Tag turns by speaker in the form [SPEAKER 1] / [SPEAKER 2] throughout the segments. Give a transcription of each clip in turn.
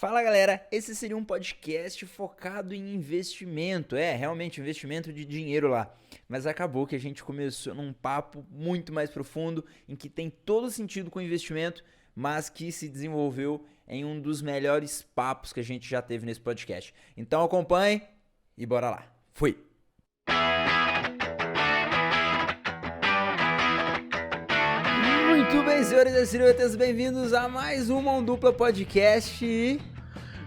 [SPEAKER 1] Fala galera, esse seria um podcast focado em investimento, realmente investimento de dinheiro lá. Mas acabou que a gente começou num papo muito mais profundo, em que tem todo sentido com investimento, mas que se desenvolveu em um dos melhores papos que a gente já teve nesse podcast. Então acompanhe e bora lá. Fui! Muito bem, senhores e senhoritas, bem-vindos a mais um Mão Dupla Podcast.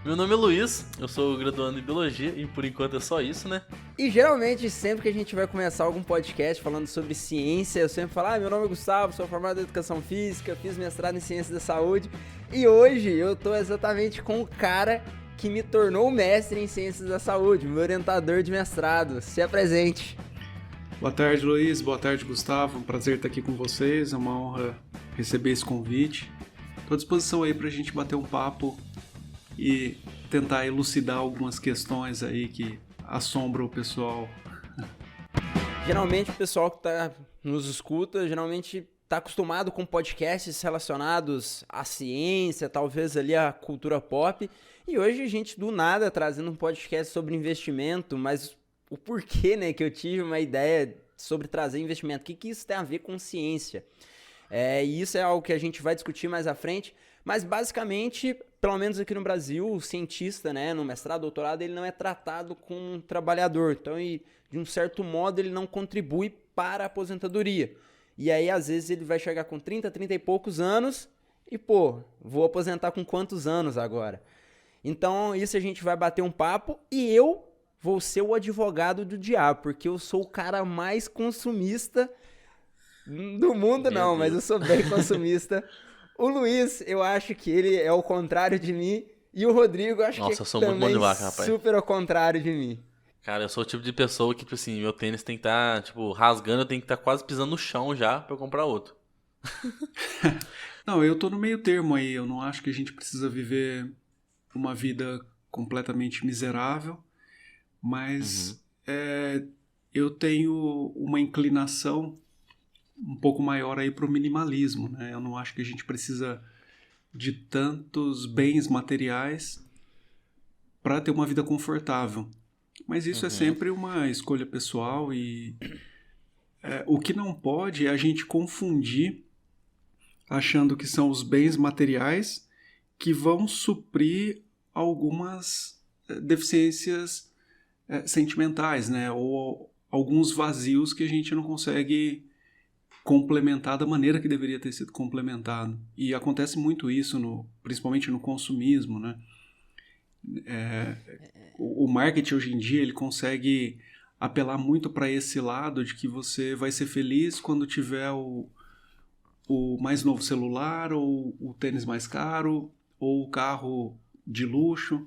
[SPEAKER 2] Meu nome é Luiz, eu sou graduando em Biologia e por enquanto é só isso, né?
[SPEAKER 1] E geralmente, sempre que a gente vai começar algum podcast falando sobre ciência, eu sempre falo, meu nome é Gustavo, sou formado em Educação Física, fiz mestrado em Ciências da Saúde, e hoje eu tô exatamente com o cara que me tornou mestre em Ciências da Saúde, meu orientador de mestrado. Se apresente.
[SPEAKER 3] Boa tarde, Luiz. Boa tarde, Gustavo. Um prazer estar aqui com vocês. É uma honra receber esse convite. Estou à disposição aí para a gente bater um papo e tentar elucidar algumas questões aí que assombram o pessoal.
[SPEAKER 1] Geralmente o pessoal que nos escuta, geralmente está acostumado com podcasts relacionados à ciência, talvez ali à cultura pop. E hoje a gente do nada trazendo um podcast sobre investimento, mas o porquê, né, que eu tive uma ideia sobre trazer investimento, o que isso tem a ver com ciência. E isso é algo que a gente vai discutir mais à frente, mas basicamente, pelo menos aqui no Brasil, o cientista, né, no mestrado, doutorado, ele não é tratado como um trabalhador, então de um certo modo ele não contribui para a aposentadoria. E aí às vezes ele vai chegar com 30 e poucos anos e vou aposentar com quantos anos agora? Então isso a gente vai bater um papo e eu vou ser o advogado do diabo, porque eu sou o cara mais consumista do mundo, não, mas eu sou bem consumista. O Luiz, eu acho que ele é o contrário de mim, e o Rodrigo, eu acho que
[SPEAKER 2] eu sou
[SPEAKER 1] também
[SPEAKER 2] muito bom de vaca, rapaz.
[SPEAKER 1] Super ao contrário de mim.
[SPEAKER 2] Cara, eu sou o tipo de pessoa que, tipo assim, meu tênis tem que estar, rasgando, eu tenho que estar quase pisando no chão já pra eu comprar outro.
[SPEAKER 3] Não, eu tô no meio termo aí. Eu não acho que a gente precisa viver uma vida completamente miserável, mas eu tenho uma inclinação um pouco maior aí para o minimalismo, né? Eu não acho que a gente precisa de tantos bens materiais para ter uma vida confortável. Mas isso é sempre uma escolha pessoal e o que não pode é a gente confundir achando que são os bens materiais que vão suprir algumas deficiências sentimentais, né? Ou alguns vazios que a gente não consegue complementar da maneira que deveria ter sido complementado. E acontece muito isso, principalmente no consumismo, né? O marketing hoje em dia ele consegue apelar muito para esse lado de que você vai ser feliz quando tiver o mais novo celular, ou o tênis mais caro, ou o carro de luxo.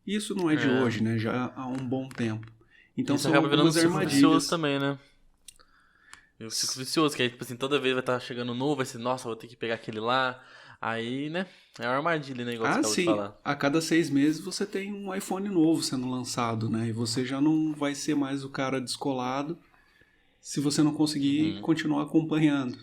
[SPEAKER 3] Isso não é de hoje, né? Já há um bom tempo. Então
[SPEAKER 2] isso
[SPEAKER 3] são
[SPEAKER 2] acaba virando
[SPEAKER 3] algumas
[SPEAKER 2] um ciclo
[SPEAKER 3] armadilhas.
[SPEAKER 2] vicioso também, né? Eu fico vicioso, que aí, tipo assim, toda vez vai estar chegando novo, vai ser, nossa, vou ter que pegar aquele lá. Aí, né, é uma armadilha, né, igual você acabou de falar.
[SPEAKER 3] A cada 6 meses você tem um iPhone novo sendo lançado, né? E você já não vai ser mais o cara descolado se você não conseguir continuar acompanhando.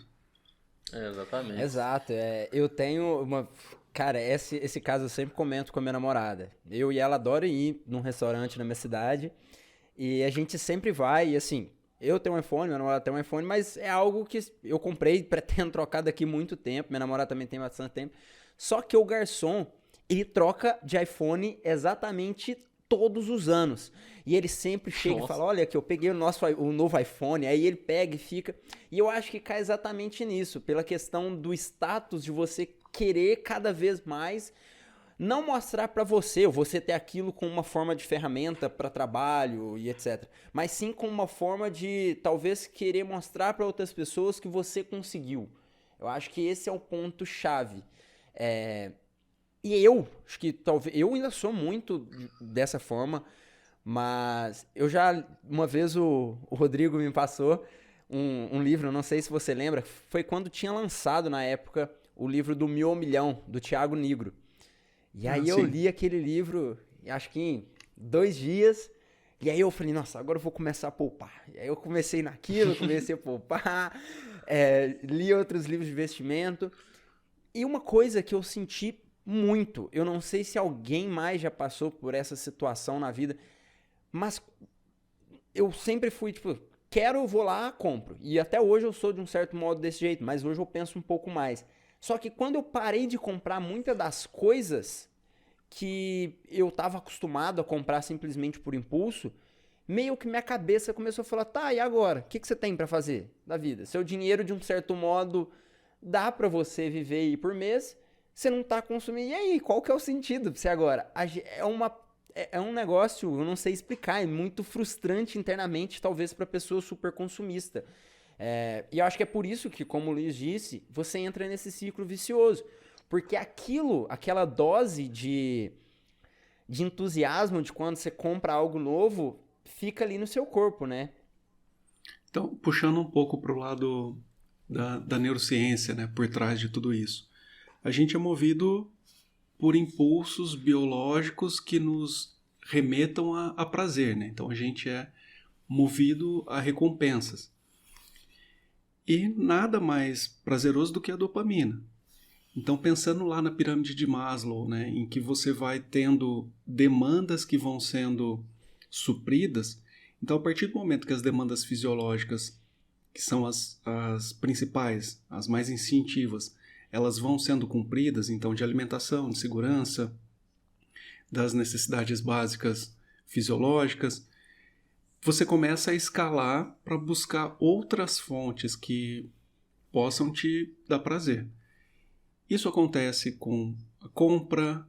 [SPEAKER 2] Exatamente.
[SPEAKER 1] Exato, eu tenho uma... Cara, esse caso eu sempre comento com a minha namorada. Eu e ela adoram ir num restaurante na minha cidade e a gente sempre vai e assim... Eu tenho um iPhone, minha namorada tem um iPhone, mas é algo que eu comprei, pretendo trocar daqui muito tempo. Minha namorada também tem bastante tempo. Só que o garçom, ele troca de iPhone exatamente todos os anos. E ele sempre chega e fala, olha aqui, eu peguei o novo iPhone. Aí ele pega e fica... E eu acho que cai exatamente nisso, pela questão do status de você querer cada vez mais... Não mostrar para você ter aquilo com uma forma de ferramenta para trabalho e etc. Mas sim com uma forma de talvez querer mostrar para outras pessoas que você conseguiu. Eu acho que esse é o ponto-chave. E eu, acho que talvez... Eu ainda sou muito dessa forma, mas eu já... Uma vez o Rodrigo me passou um livro, não sei se você lembra, foi quando tinha lançado na época o livro do 1000 ao Milhão, do Thiago Nigro. E aí eu li aquele livro, acho que em 2 dias, e aí eu falei, nossa, agora eu vou começar a poupar. E aí eu comecei naquilo, comecei a poupar, li outros livros de investimento. E uma coisa que eu senti muito. Eu não sei se alguém mais já passou por essa situação na vida, mas eu sempre fui, tipo, quero, vou lá, compro. E até hoje eu sou de um certo modo desse jeito, mas hoje eu penso um pouco mais. Só que quando eu parei de comprar muitas das coisas que eu estava acostumado a comprar simplesmente por impulso, meio que minha cabeça começou a falar, tá, e agora? O que você tem pra fazer da vida? Seu dinheiro, de um certo modo, dá pra você viver aí por mês, você não tá consumindo. E aí, qual que é o sentido pra você agora? É um negócio, eu não sei explicar, é muito frustrante internamente, talvez pra pessoa super consumista. E eu acho que é por isso que, como o Luiz disse, você entra nesse ciclo vicioso. Porque aquela dose de entusiasmo de quando você compra algo novo, fica ali no seu corpo, né?
[SPEAKER 3] Então, puxando um pouco para o lado da neurociência, né, por trás de tudo isso. A gente é movido por impulsos biológicos que nos remetam a prazer, né? Então, a gente é movido a recompensas. E nada mais prazeroso do que a dopamina. Então, pensando lá na pirâmide de Maslow, né, em que você vai tendo demandas que vão sendo supridas, então, a partir do momento que as demandas fisiológicas, que são as principais, as mais instintivas, elas vão sendo cumpridas, então, de alimentação, de segurança, das necessidades básicas fisiológicas, você começa a escalar para buscar outras fontes que possam te dar prazer. Isso acontece com a compra,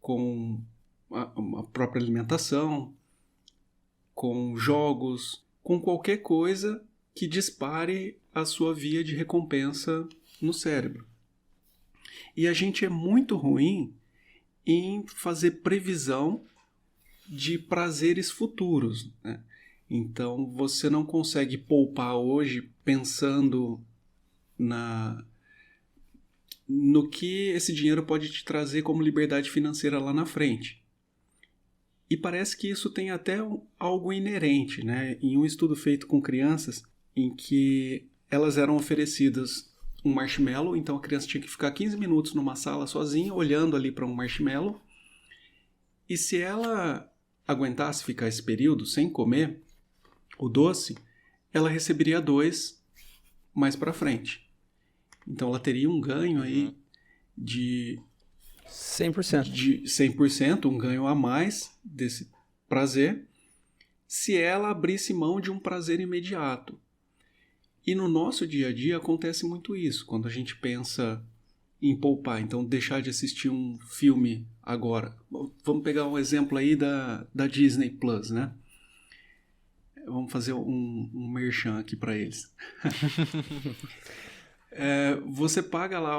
[SPEAKER 3] com a própria alimentação, com jogos, com qualquer coisa que dispare a sua via de recompensa no cérebro. E a gente é muito ruim em fazer previsão de prazeres futuros, né? Então, você não consegue poupar hoje pensando no que esse dinheiro pode te trazer como liberdade financeira lá na frente. E parece que isso tem até algo inerente, né? Em um estudo feito com crianças, em que elas eram oferecidas um marshmallow, então a criança tinha que ficar 15 minutos numa sala sozinha, olhando ali para um marshmallow, e se ela aguentasse ficar esse período sem comer o doce, ela receberia 2 mais para frente. Então ela teria um ganho aí de
[SPEAKER 1] 100%.
[SPEAKER 3] De 100%, um ganho a mais desse prazer, se ela abrisse mão de um prazer imediato. E no nosso dia a dia acontece muito isso, quando a gente pensa em poupar, então deixar de assistir um filme agora. Vamos pegar um exemplo aí da Disney Plus, né? Vamos fazer um merchan aqui para eles. Você paga lá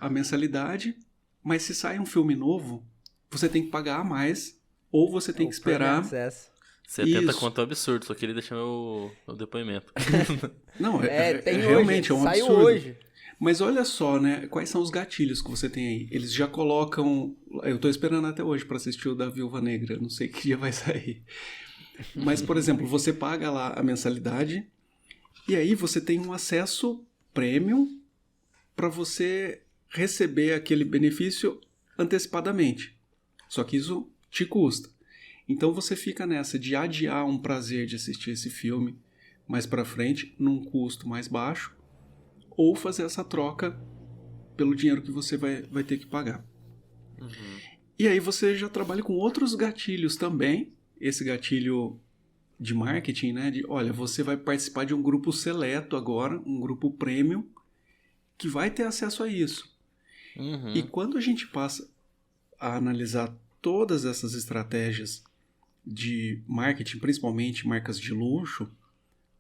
[SPEAKER 3] a mensalidade, mas se sai um filme novo, você tem que pagar a mais, ou você tem que esperar...
[SPEAKER 2] 70 conto é um absurdo, só queria deixar meu depoimento.
[SPEAKER 3] Não,
[SPEAKER 1] tem
[SPEAKER 3] realmente
[SPEAKER 1] hoje,
[SPEAKER 3] é um
[SPEAKER 1] saiu
[SPEAKER 3] absurdo.
[SPEAKER 1] Hoje.
[SPEAKER 3] Mas olha só, né? Quais são os gatilhos que você tem aí? Eles já colocam... Eu tô esperando até hoje para assistir o da Viúva Negra, não sei que dia vai sair. Mas, por exemplo, você paga lá a mensalidade e aí você tem um acesso premium para você receber aquele benefício antecipadamente. Só que isso te custa. Então você fica nessa de adiar um prazer de assistir esse filme mais para frente, num custo mais baixo, ou fazer essa troca pelo dinheiro que você vai ter que pagar. Uhum. E aí você já trabalha com outros gatilhos também. Esse gatilho de marketing, né? Olha, você vai participar de um grupo seleto agora, um grupo premium, que vai ter acesso a isso. Uhum. E quando a gente passa a analisar todas essas estratégias de marketing, principalmente marcas de luxo,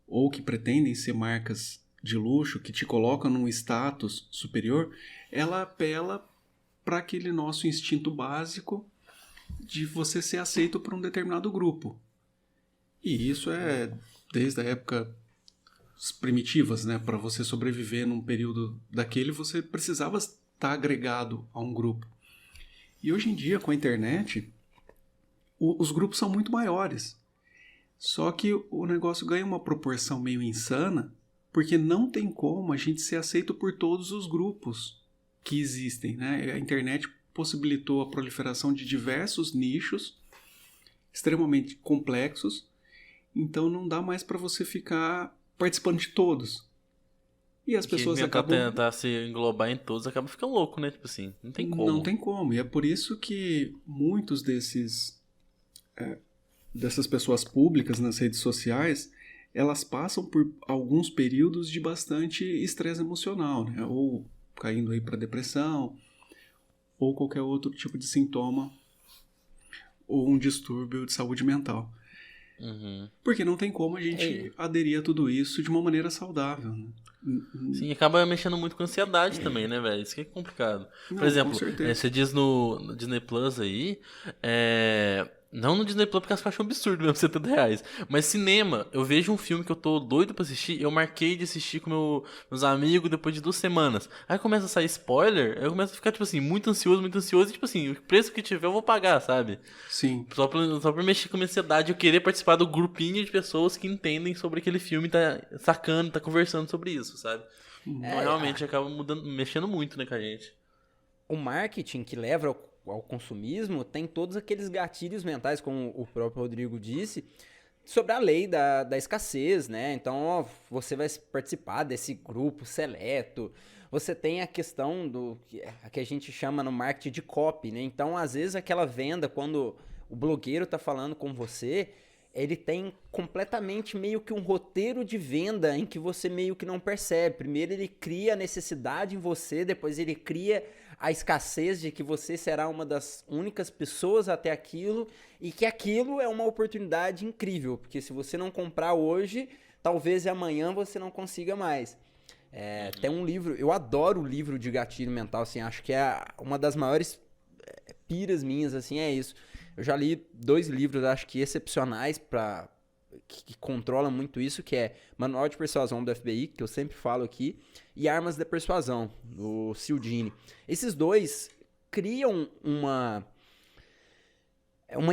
[SPEAKER 3] ou que pretendem ser marcas de luxo, que te colocam num status superior, ela apela para aquele nosso instinto básico de você ser aceito por um determinado grupo. E isso é desde a época primitivas, né? Para você sobreviver num período daquele, você precisava estar agregado a um grupo. E hoje em dia, com a internet, os grupos são muito maiores. Só que o negócio ganha uma proporção meio insana, porque não tem como a gente ser aceito por todos os grupos que existem, né? A internet possibilitou a proliferação de diversos nichos extremamente complexos, então não dá mais para você ficar participando de todos. E as pessoas acabam...
[SPEAKER 2] tentar se englobar em todos, acaba ficando louco, né? Tipo assim, não tem como.
[SPEAKER 3] Não tem como, e é por isso que muitos dessas pessoas públicas nas redes sociais, elas passam por alguns períodos de bastante estresse emocional, né? Ou caindo aí para depressão, ou qualquer outro tipo de sintoma, ou um distúrbio de saúde mental.
[SPEAKER 2] Uhum.
[SPEAKER 3] Porque não tem como a gente aderir a tudo isso de uma maneira saudável, né?
[SPEAKER 2] Sim, acaba mexendo muito com ansiedade também, né, velho? Isso que é complicado. Por exemplo, você diz no Disney Plus aí, não no Disney Plus porque eu acho um absurdo mesmo, R$70. Mas cinema, eu vejo um filme que eu tô doido pra assistir, eu marquei de assistir com meus amigos depois de 2 semanas. Aí começa a sair spoiler, aí eu começo a ficar, tipo assim, muito ansioso, e tipo assim, o preço que tiver eu vou pagar, sabe?
[SPEAKER 3] Sim.
[SPEAKER 2] Só pra mexer com a minha ansiedade, eu querer participar do grupinho de pessoas que entendem sobre aquele filme, tá sacando, tá conversando sobre isso, sabe? Então realmente acaba mexendo muito, né, com a gente.
[SPEAKER 1] O marketing que leva ao consumismo tem todos aqueles gatilhos mentais, como o próprio Rodrigo disse, sobre a lei da escassez, né? Então, ó, você vai participar desse grupo seleto. Você tem a questão que a gente chama no marketing de copy, né? Então, às vezes, aquela venda, quando o blogueiro tá falando com você, ele tem completamente meio que um roteiro de venda em que você meio que não percebe. Primeiro ele cria a necessidade em você, depois ele cria a escassez de que você será uma das únicas pessoas até aquilo e que aquilo é uma oportunidade incrível, porque se você não comprar hoje, talvez amanhã você não consiga mais. Tem um livro, eu adoro o livro de gatilho mental, assim, acho que é uma das maiores piras minhas, assim, é isso. Eu já li 2 livros, acho que excepcionais que controlam muito isso, que é Manual de Persuasão do FBI, que eu sempre falo aqui, e Armas da Persuasão, do Cialdini. Esses 2 criam uma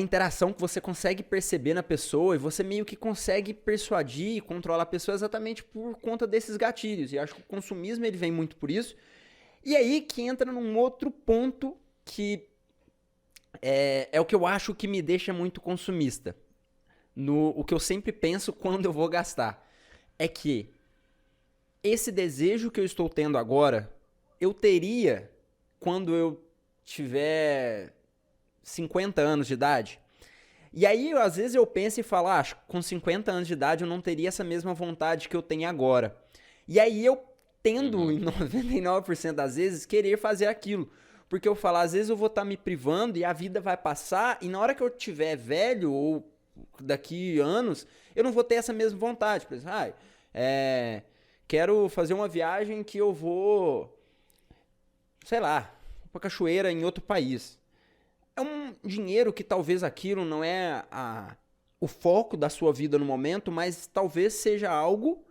[SPEAKER 1] interação que você consegue perceber na pessoa e você meio que consegue persuadir e controlar a pessoa exatamente por conta desses gatilhos. E acho que o consumismo ele vem muito por isso. E aí que entra num outro ponto que é o que eu acho que me deixa muito consumista. O que eu sempre penso quando eu vou gastar é que esse desejo que eu estou tendo agora, eu teria quando eu tiver 50 anos de idade. E aí, às vezes eu penso e falo, com 50 anos de idade eu não teria essa mesma vontade que eu tenho agora. E aí eu tendo, em 99% das vezes, querer fazer aquilo. Porque eu falo, às vezes eu vou estar me privando e a vida vai passar, e na hora que eu tiver velho, ou daqui anos, eu não vou ter essa mesma vontade. Por exemplo, quero fazer uma viagem que eu vou, sei lá, pra cachoeira em outro país. É um dinheiro que talvez aquilo não é o foco da sua vida no momento, mas talvez seja algo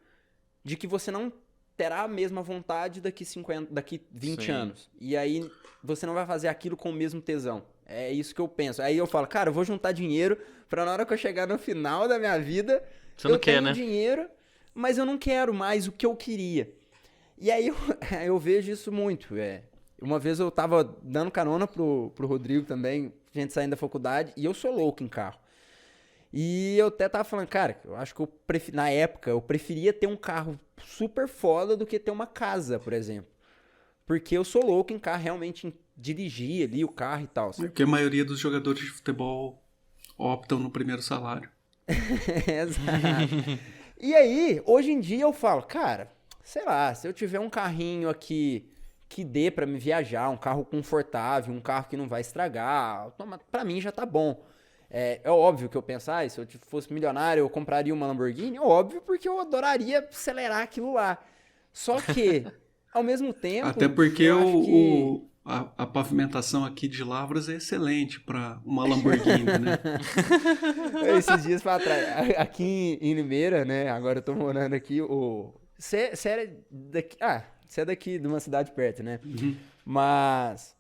[SPEAKER 1] de que você não terá a mesma vontade daqui 20 anos. E aí você não vai fazer aquilo com o mesmo tesão. É isso que eu penso. Aí eu falo, cara, eu vou juntar dinheiro pra na hora que eu chegar no final da minha vida, eu tenho dinheiro, mas eu não quero mais o que eu queria. E aí eu vejo isso muito. Uma vez eu tava dando carona pro Rodrigo também, gente saindo da faculdade, e eu sou louco em carro. E eu até tava falando, cara, eu acho que na época eu preferia ter um carro super foda do que ter uma casa, por exemplo. Porque eu sou louco em carro, realmente dirigir ali o carro e tal.
[SPEAKER 3] Porque a maioria dos jogadores de futebol optam no primeiro salário.
[SPEAKER 1] Exato. E aí, hoje em dia eu falo, cara, sei lá, se eu tiver um carrinho aqui que dê pra me viajar, um carro confortável, um carro que não vai estragar, pra mim já tá bom. É óbvio que eu penso, se eu fosse milionário eu compraria uma Lamborghini, é óbvio, porque eu adoraria acelerar aquilo lá. Só que, ao mesmo tempo...
[SPEAKER 3] Até porque a pavimentação aqui de Lavras é excelente para uma Lamborghini, né?
[SPEAKER 1] Esses dias pra trás, aqui em Limeira, né, agora eu tô morando aqui, você é daqui... você é daqui de uma cidade perto, né?
[SPEAKER 3] Uhum.
[SPEAKER 1] Mas...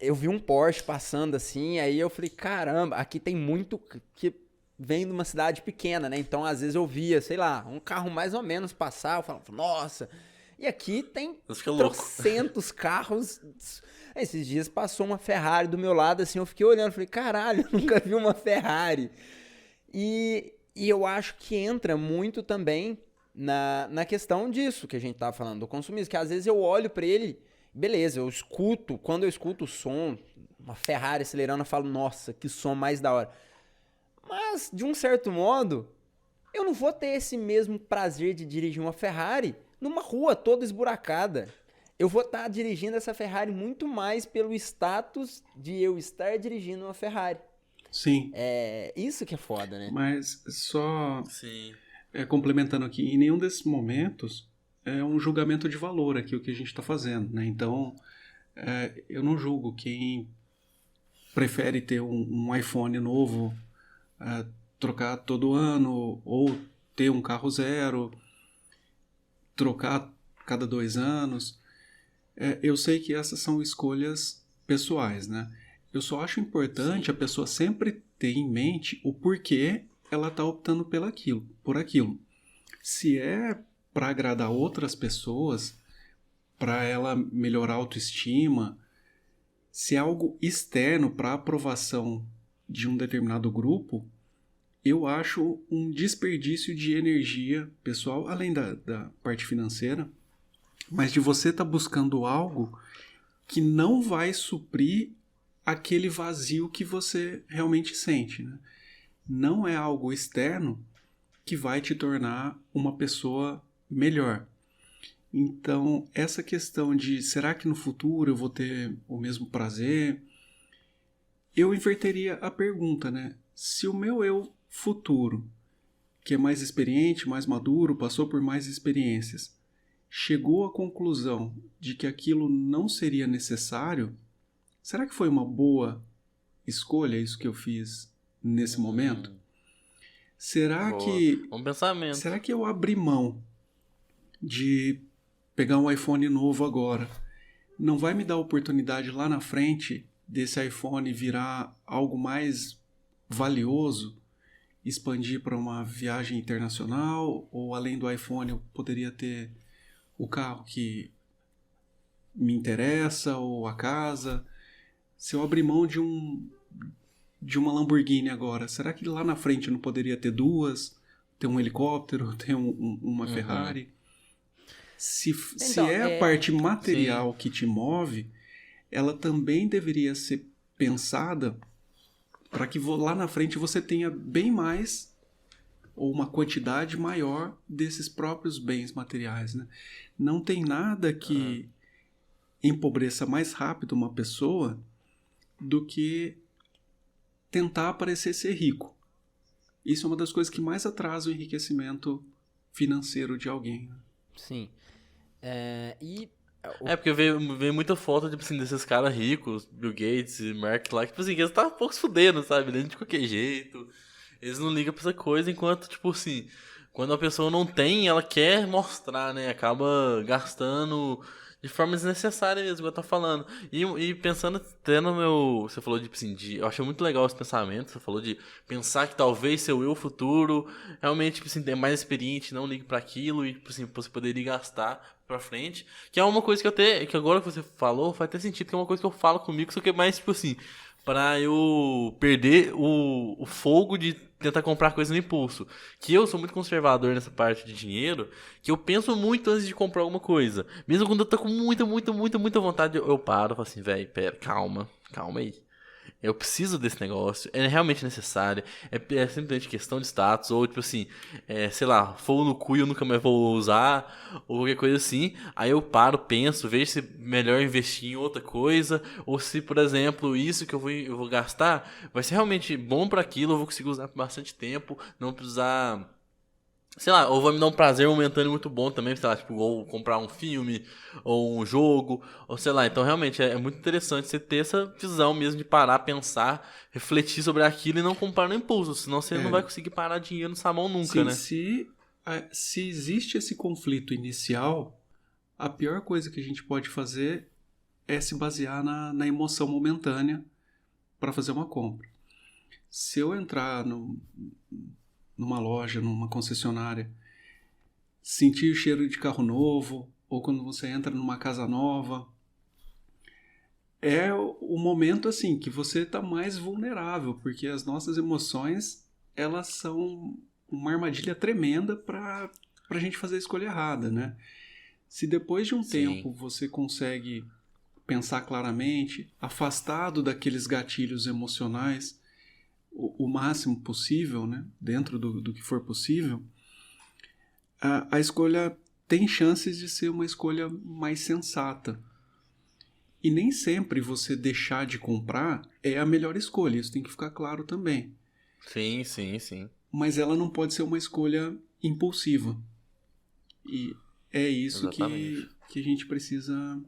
[SPEAKER 1] eu vi um Porsche passando assim, aí eu falei, caramba, aqui tem muito que vem de uma cidade pequena, né? Então, às vezes eu via, sei lá, um carro mais ou menos passar, eu falava, nossa. E aqui tem
[SPEAKER 2] louco.
[SPEAKER 1] trocentos carros. Esses dias passou uma Ferrari do meu lado, assim, eu fiquei olhando, falei, caralho, eu nunca vi uma Ferrari. E eu acho que entra muito também na questão disso que a gente tava falando, do consumismo, que às vezes eu olho pra ele, beleza, quando eu escuto o som, uma Ferrari acelerando, eu falo, nossa, que som mais da hora. Mas, de um certo modo, eu não vou ter esse mesmo prazer de dirigir uma Ferrari numa rua toda esburacada. Eu vou estar dirigindo essa Ferrari muito mais pelo status de eu estar dirigindo uma Ferrari.
[SPEAKER 3] Sim.
[SPEAKER 1] É isso que é foda, né?
[SPEAKER 3] Mas só
[SPEAKER 2] Sim.
[SPEAKER 3] Complementando aqui, em nenhum desses momentos é um julgamento de valor aqui o que a gente está fazendo, né? Então, eu não julgo quem prefere ter um iPhone novo, trocar todo ano, ou ter um carro zero, trocar cada 2 anos. Eu sei que essas são escolhas pessoais, né? Eu só acho importante a pessoa sempre ter em mente o porquê ela está optando por aquilo. Se é para agradar outras pessoas, para ela melhorar a autoestima, se é algo externo para aprovação de um determinado grupo, eu acho um desperdício de energia pessoal, além da parte financeira, mas de você estar buscando algo que não vai suprir aquele vazio que você realmente sente, né? Não é algo externo que vai te tornar uma pessoa melhor. Então, essa questão de será que no futuro eu vou ter o mesmo prazer? Eu inverteria a pergunta, né? Se o meu eu futuro, que é mais experiente, mais maduro, passou por mais experiências, chegou à conclusão de que aquilo não seria necessário, será que foi uma boa escolha isso que eu fiz nesse momento? Será que...
[SPEAKER 2] Bom pensamento.
[SPEAKER 3] Será que eu abri mão de pegar um iPhone novo agora não vai me dar a oportunidade lá na frente desse iPhone virar algo mais valioso, expandir para uma viagem internacional, ou além do iPhone eu poderia ter o carro que me interessa, ou a casa? Se eu abrir mão de uma Lamborghini agora, será que lá na frente eu não poderia ter duas? Ter um helicóptero, ter uma Ferrari? Se é a parte material que te move, ela também deveria ser pensada para que lá na frente você tenha bem mais ou uma quantidade maior desses próprios bens materiais, né? Não tem nada que empobreça mais rápido uma pessoa do que tentar parecer ser rico. Isso é uma das coisas que mais atrasa o enriquecimento financeiro de alguém.
[SPEAKER 1] Sim.
[SPEAKER 2] Porque veio muita foto, tipo assim, desses caras ricos, Bill Gates e Mark lá, que, tipo assim, eles estavam um pouco se fudendo, sabe? Dentro de qualquer jeito. Eles não ligam pra essa coisa, enquanto, tipo assim, quando a pessoa não tem, ela quer mostrar, né? Acaba gastando de forma desnecessária mesmo, igual eu tô falando. E pensando até no meu... Você falou de, tipo assim, eu achei muito legal esse pensamento. Você falou de pensar que talvez seu eu futuro realmente, tipo assim, é mais experiente, não ligue pra aquilo e, tipo assim, você poderia gastar pra frente. Que é uma coisa que agora que você falou, faz até sentido, que é uma coisa que eu falo comigo, só que é mais, tipo assim, pra eu perder o fogo de tentar comprar coisa no impulso. Que eu sou muito conservador nessa parte de dinheiro, que eu penso muito antes de comprar alguma coisa. Mesmo quando eu tô com muita vontade, eu paro e falo assim, velho, pera, calma aí. Eu preciso desse negócio, é realmente necessário, é simplesmente questão de status, ou tipo assim, sei lá, fogo no cu e eu nunca mais vou usar, ou qualquer coisa assim. Aí eu paro, penso, vejo se é melhor investir em outra coisa, ou se, por exemplo, isso que eu vou gastar vai ser realmente bom para aquilo, eu vou conseguir usar por bastante tempo, não precisar... Sei lá, ou vai me dar um prazer momentâneo muito bom também, sei lá, tipo, ou comprar um filme, ou um jogo, ou sei lá. Então, realmente, é muito interessante você ter essa visão mesmo de parar, pensar, refletir sobre aquilo e não comprar no impulso, senão você não vai conseguir parar dinheiro nessa mão nunca, né?
[SPEAKER 3] Se existe esse conflito inicial, a pior coisa que a gente pode fazer é se basear na emoção momentânea para fazer uma compra. Se eu entrar numa loja, numa concessionária, sentir o cheiro de carro novo, ou quando você entra numa casa nova. É o momento, assim, que você está mais vulnerável, porque as nossas emoções, elas são uma armadilha tremenda para a gente fazer a escolha errada, né? Se depois de um tempo você consegue pensar claramente, afastado daqueles gatilhos emocionais o máximo possível, né? Dentro do que for possível, a escolha tem chances de ser uma escolha mais sensata. E nem sempre você deixar de comprar é a melhor escolha, isso tem que ficar claro também.
[SPEAKER 2] Sim, sim, sim.
[SPEAKER 3] Mas ela não pode ser uma escolha impulsiva. E é isso que a gente precisa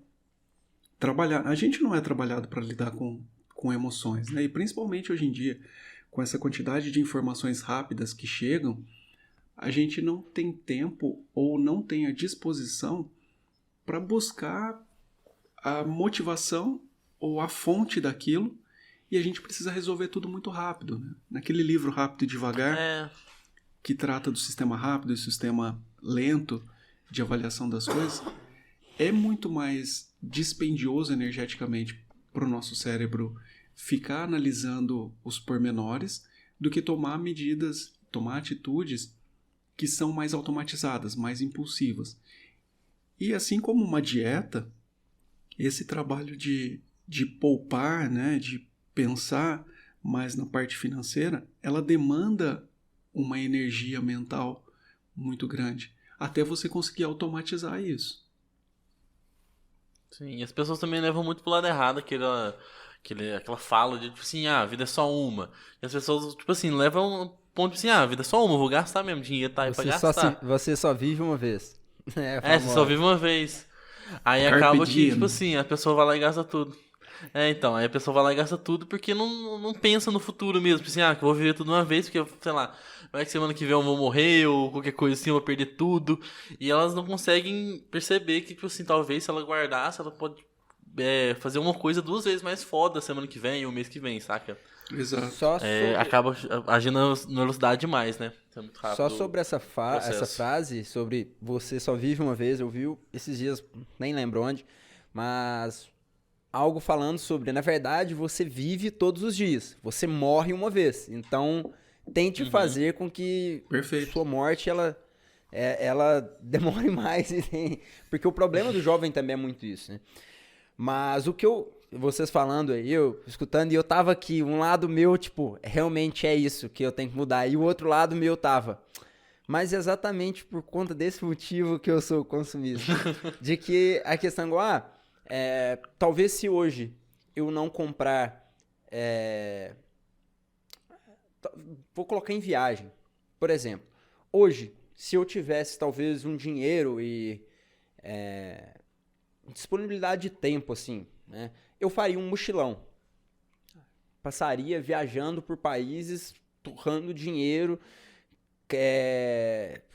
[SPEAKER 3] trabalhar. A gente não é trabalhado para lidar com emoções, né? E principalmente hoje em dia, com essa quantidade de informações rápidas que chegam, a gente não tem tempo ou não tem a disposição para buscar a motivação ou a fonte daquilo, e a gente precisa resolver tudo muito rápido, né? Naquele livro Rápido e Devagar, que trata do sistema rápido e sistema lento de avaliação das coisas, é muito mais dispendioso energeticamente para o nosso cérebro ficar analisando os pormenores do que tomar medidas, tomar atitudes que são mais automatizadas, mais impulsivas. E assim como uma dieta, esse trabalho de poupar, né, de pensar mais na parte financeira, ela demanda uma energia mental muito grande, até você conseguir automatizar isso.
[SPEAKER 2] Sim, e as pessoas também levam muito pro lado errado aquela fala de, tipo assim, a vida é só uma. E as pessoas, tipo assim, levam um ponto de assim, a vida é só uma, eu vou gastar mesmo, dinheiro tá aí pra gastar.
[SPEAKER 1] Você só vive uma vez.
[SPEAKER 2] Você só vive uma vez. Aí
[SPEAKER 3] Carpe
[SPEAKER 2] acaba
[SPEAKER 3] diem.
[SPEAKER 2] que, tipo assim, a pessoa vai lá e gasta tudo. Então, aí a pessoa vai lá e gasta tudo porque não pensa no futuro mesmo. Tipo assim, que eu vou viver tudo uma vez, porque, sei lá, vai que semana que vem eu vou morrer, ou qualquer coisa assim, eu vou perder tudo. E elas não conseguem perceber que, tipo assim, talvez se ela guardasse, ela pode fazer uma coisa 2 vezes mais foda semana que vem ou mês que vem, saca?
[SPEAKER 3] Exato.
[SPEAKER 2] Acaba agindo na velocidade demais, né? É muito rápido.
[SPEAKER 1] Só sobre essa frase, sobre você só vive uma vez, eu vi esses dias, nem lembro onde, mas algo falando sobre, na verdade, você vive todos os dias, você morre uma vez, então tente fazer com que sua morte, ela demore mais, porque o problema do jovem também é muito isso, né? Mas vocês falando aí, eu escutando, e eu tava aqui, um lado meu, tipo, realmente é isso que eu tenho que mudar, e o outro lado meu tava, mas exatamente por conta desse motivo que eu sou consumista, de que a questão é, talvez se hoje eu não comprar, vou colocar em viagem, por exemplo, hoje, se eu tivesse talvez um dinheiro e disponibilidade de tempo, assim, né? Eu faria um mochilão. Passaria viajando por países, torrando dinheiro,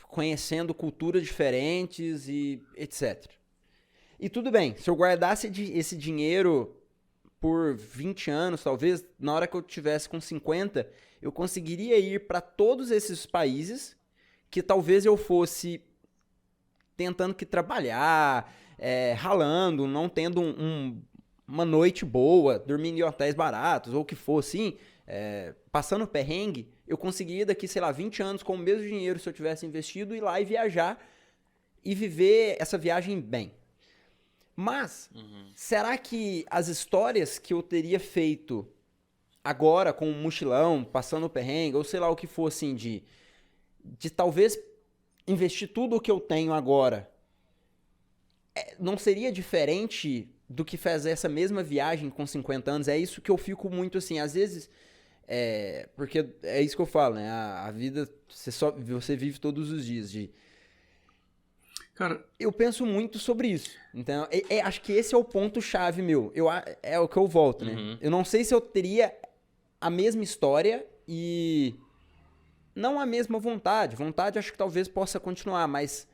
[SPEAKER 1] conhecendo culturas diferentes e etc. E tudo bem, se eu guardasse esse dinheiro por 20 anos, talvez, na hora que eu tivesse com 50, eu conseguiria ir para todos esses países que talvez eu fosse tentando que trabalhar, ralando, não tendo uma noite boa, dormindo em hotéis baratos, ou o que for assim, passando perrengue, eu conseguiria daqui, sei lá, 20 anos com o mesmo dinheiro, se eu tivesse investido, ir lá e viajar e viver essa viagem bem. Mas, será que as histórias que eu teria feito agora com um mochilão, passando perrengue, ou sei lá o que for assim, de talvez investir tudo o que eu tenho agora, não seria diferente do que fazer essa mesma viagem com 50 anos? É isso que eu fico muito assim, às vezes, porque é isso que eu falo, né? A vida, você vive todos os dias.
[SPEAKER 3] Cara,
[SPEAKER 1] eu penso muito sobre isso. Então, acho que esse é o ponto-chave meu. É o que eu volto, né? Eu não sei se eu teria a mesma história e não a mesma vontade. Vontade acho que talvez possa continuar, mas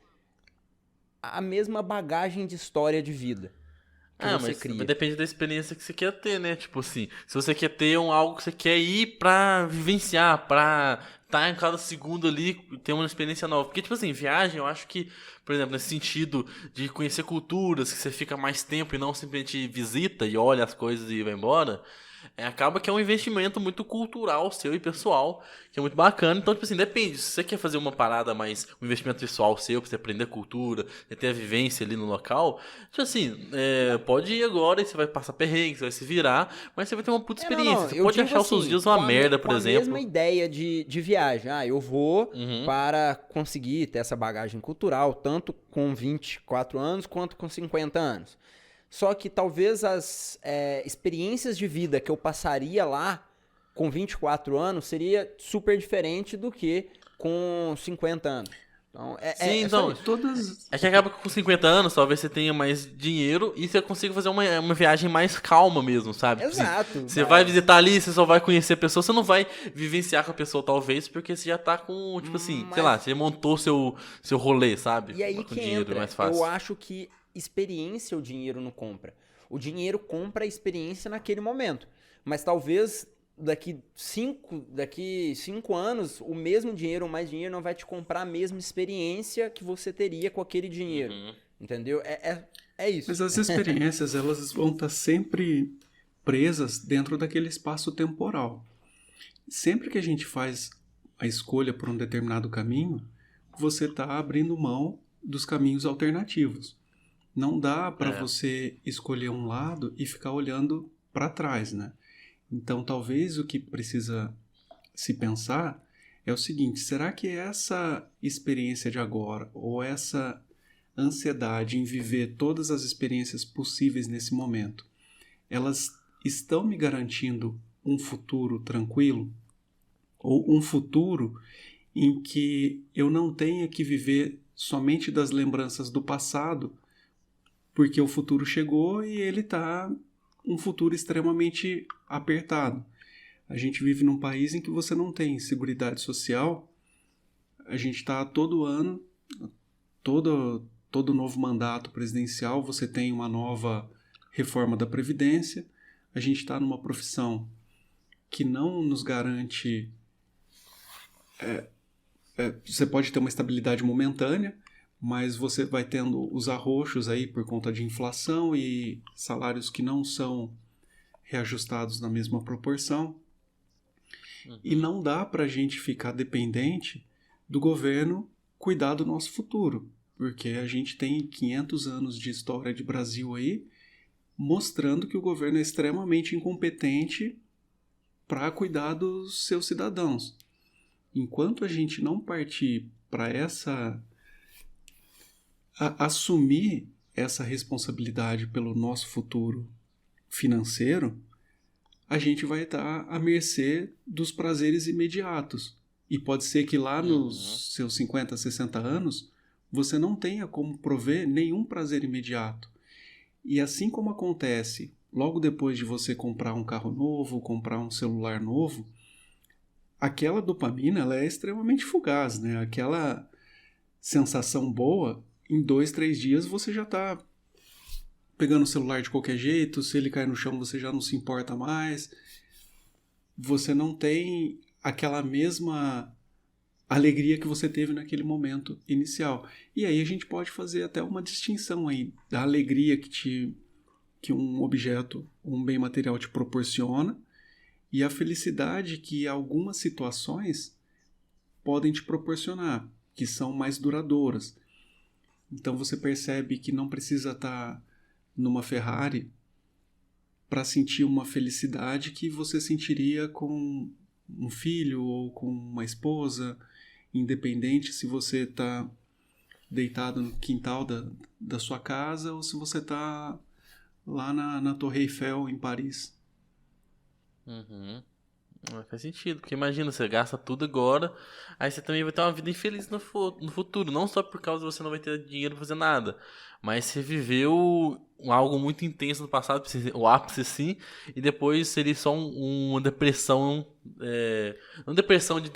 [SPEAKER 1] a mesma bagagem de história de vida. que você
[SPEAKER 2] mas
[SPEAKER 1] cria.
[SPEAKER 2] depende da experiência que você quer ter, né? Tipo assim, se você quer ter algo que você quer ir pra vivenciar, pra estar em cada segundo ali, ter uma experiência nova. Porque, tipo assim, viagem, eu acho que, por exemplo, nesse sentido de conhecer culturas, que você fica mais tempo e não simplesmente visita e olha as coisas e vai embora, acaba que é um investimento muito cultural seu e pessoal, que é muito bacana. Então, tipo assim, depende. Se você quer fazer uma parada mais, um investimento pessoal seu, pra você aprender a cultura, ter a vivência ali no local, tipo assim, pode ir agora e você vai passar perrengue, você vai se virar, mas você vai ter uma puta experiência. Você
[SPEAKER 1] Eu
[SPEAKER 2] pode
[SPEAKER 1] digo
[SPEAKER 2] achar os seus
[SPEAKER 1] assim,
[SPEAKER 2] dias uma merda, por
[SPEAKER 1] com a
[SPEAKER 2] exemplo.
[SPEAKER 1] mesma ideia de viagem. Eu vou
[SPEAKER 2] Uhum.
[SPEAKER 1] para conseguir ter essa bagagem cultural, tanto com 24 anos quanto com 50 anos. Só que talvez as experiências de vida que eu passaria lá com 24 anos seria super diferente do que com 50 anos. Então,
[SPEAKER 2] Sim, então,
[SPEAKER 3] todas...
[SPEAKER 2] é que acaba que com 50 anos, talvez você tenha mais dinheiro e você consiga fazer uma viagem mais calma mesmo, sabe? Tipo assim,
[SPEAKER 1] Exato.
[SPEAKER 2] você vai visitar ali, você só vai conhecer a pessoa, você não vai vivenciar com a pessoa, talvez, porque você já tá com, tipo assim, sei lá, você montou seu rolê, sabe?
[SPEAKER 1] E aí
[SPEAKER 2] Com
[SPEAKER 1] que
[SPEAKER 2] dinheiro
[SPEAKER 1] entra,
[SPEAKER 2] mais fácil.
[SPEAKER 1] eu acho que experiência o dinheiro não compra. O dinheiro compra a experiência naquele momento. Mas talvez daqui 5 anos, o mesmo dinheiro ou mais dinheiro não vai te comprar a mesma experiência que você teria com aquele dinheiro. Entendeu? É isso.
[SPEAKER 3] Mas as experiências, elas vão estar sempre presas dentro daquele espaço temporal. Sempre que a gente faz a escolha por um determinado caminho, você está abrindo mão dos caminhos alternativos. Não dá para você escolher um lado e ficar olhando para trás, né? Então, talvez o que precisa se pensar é o seguinte: será que essa experiência de agora, ou essa ansiedade em viver todas as experiências possíveis nesse momento, elas estão me garantindo um futuro tranquilo? Ou um futuro em que eu não tenha que viver somente das lembranças do passado, porque o futuro chegou e ele está um futuro extremamente apertado. A gente vive num país em que você não tem seguridade social. A gente está todo ano, todo novo mandato presidencial, você tem uma nova reforma da Previdência. A gente está numa profissão que não nos garante... você pode ter uma estabilidade momentânea, mas você vai tendo os arroxos aí por conta de inflação e salários que não são reajustados na mesma proporção. E não dá para a gente ficar dependente do governo cuidar do nosso futuro, porque a gente tem 500 anos de história de Brasil aí, mostrando que o governo é extremamente incompetente para cuidar dos seus cidadãos. Enquanto a gente não partir para assumir essa responsabilidade pelo nosso futuro financeiro, a gente vai estar à mercê dos prazeres imediatos. E pode ser que lá nos seus 50, 60 anos, você não tenha como prover nenhum prazer imediato. E assim como acontece logo depois de você comprar um carro novo, comprar um celular novo, aquela dopamina ela é extremamente fugaz, né? Aquela sensação boa, em 2, 3 dias você já está pegando o celular de qualquer jeito, se ele cair no chão você já não se importa mais. Você não tem aquela mesma alegria que você teve naquele momento inicial. E aí a gente pode fazer até uma distinção aí da alegria que um objeto, um bem material te proporciona e a felicidade que algumas situações podem te proporcionar, que são mais duradouras. Então você percebe que não precisa estar numa Ferrari para sentir uma felicidade que você sentiria com um filho ou com uma esposa, independente se você está deitado no quintal da sua casa ou se você está lá na Torre Eiffel, em Paris.
[SPEAKER 2] Faz sentido, porque imagina, você gasta tudo agora, aí você também vai ter uma vida infeliz no futuro, não só por causa de você não vai ter dinheiro pra fazer nada, mas você viveu algo muito intenso no passado, o ápice sim, e depois seria só uma depressão, não depressão de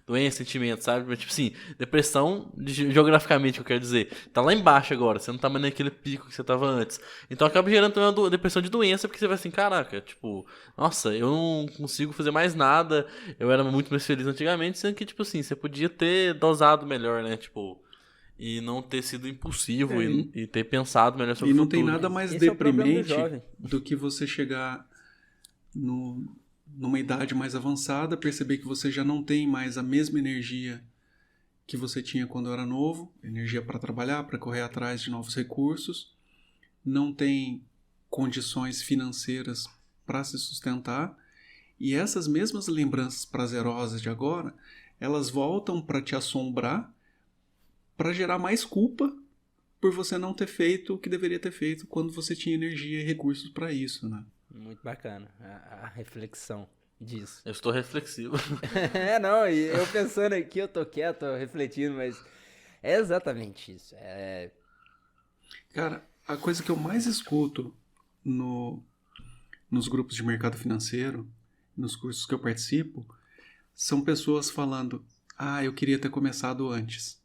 [SPEAKER 2] doença, sentimento, sabe? Mas tipo assim, depressão geograficamente, que eu quero dizer, tá lá embaixo agora, você não tá mais naquele pico que você tava antes. Então acaba gerando também uma depressão de doença, porque você vai assim, caraca, tipo, nossa, eu não consigo fazer mais nada, eu era muito mais feliz antigamente, sendo que, tipo assim, você podia ter dosado melhor, né? Tipo, e não ter sido impulsivo e ter pensado melhor sobre o futuro.
[SPEAKER 3] E não tem nada mais deprimente do que você chegar numa idade mais avançada, perceber que você já não tem mais a mesma energia que você tinha quando era novo, energia para trabalhar, para correr atrás de novos recursos, não tem condições financeiras para se sustentar, e essas mesmas lembranças prazerosas de agora, elas voltam para te assombrar, para gerar mais culpa por você não ter feito o que deveria ter feito quando você tinha energia e recursos para isso, né?
[SPEAKER 1] Muito bacana a reflexão disso.
[SPEAKER 2] Eu estou reflexivo.
[SPEAKER 1] Não, e eu pensando aqui, eu tô quieto, tô refletindo, mas é exatamente isso.
[SPEAKER 3] Cara, a coisa que eu mais escuto nos grupos de mercado financeiro, nos cursos que eu participo, são pessoas falando, eu queria ter começado antes.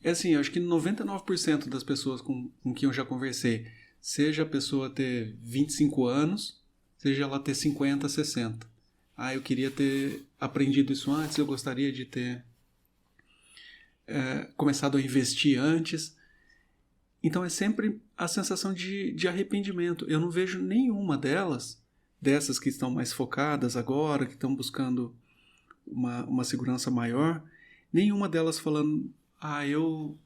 [SPEAKER 3] É assim, eu acho que 99% das pessoas com quem eu já conversei, seja a pessoa ter 25 anos, seja ela ter 50, 60. Eu queria ter aprendido isso antes, eu gostaria de ter começado a investir antes. Então é sempre a sensação de arrependimento. Eu não vejo nenhuma dessas que estão mais focadas agora, que estão buscando uma segurança maior, nenhuma delas falando... eu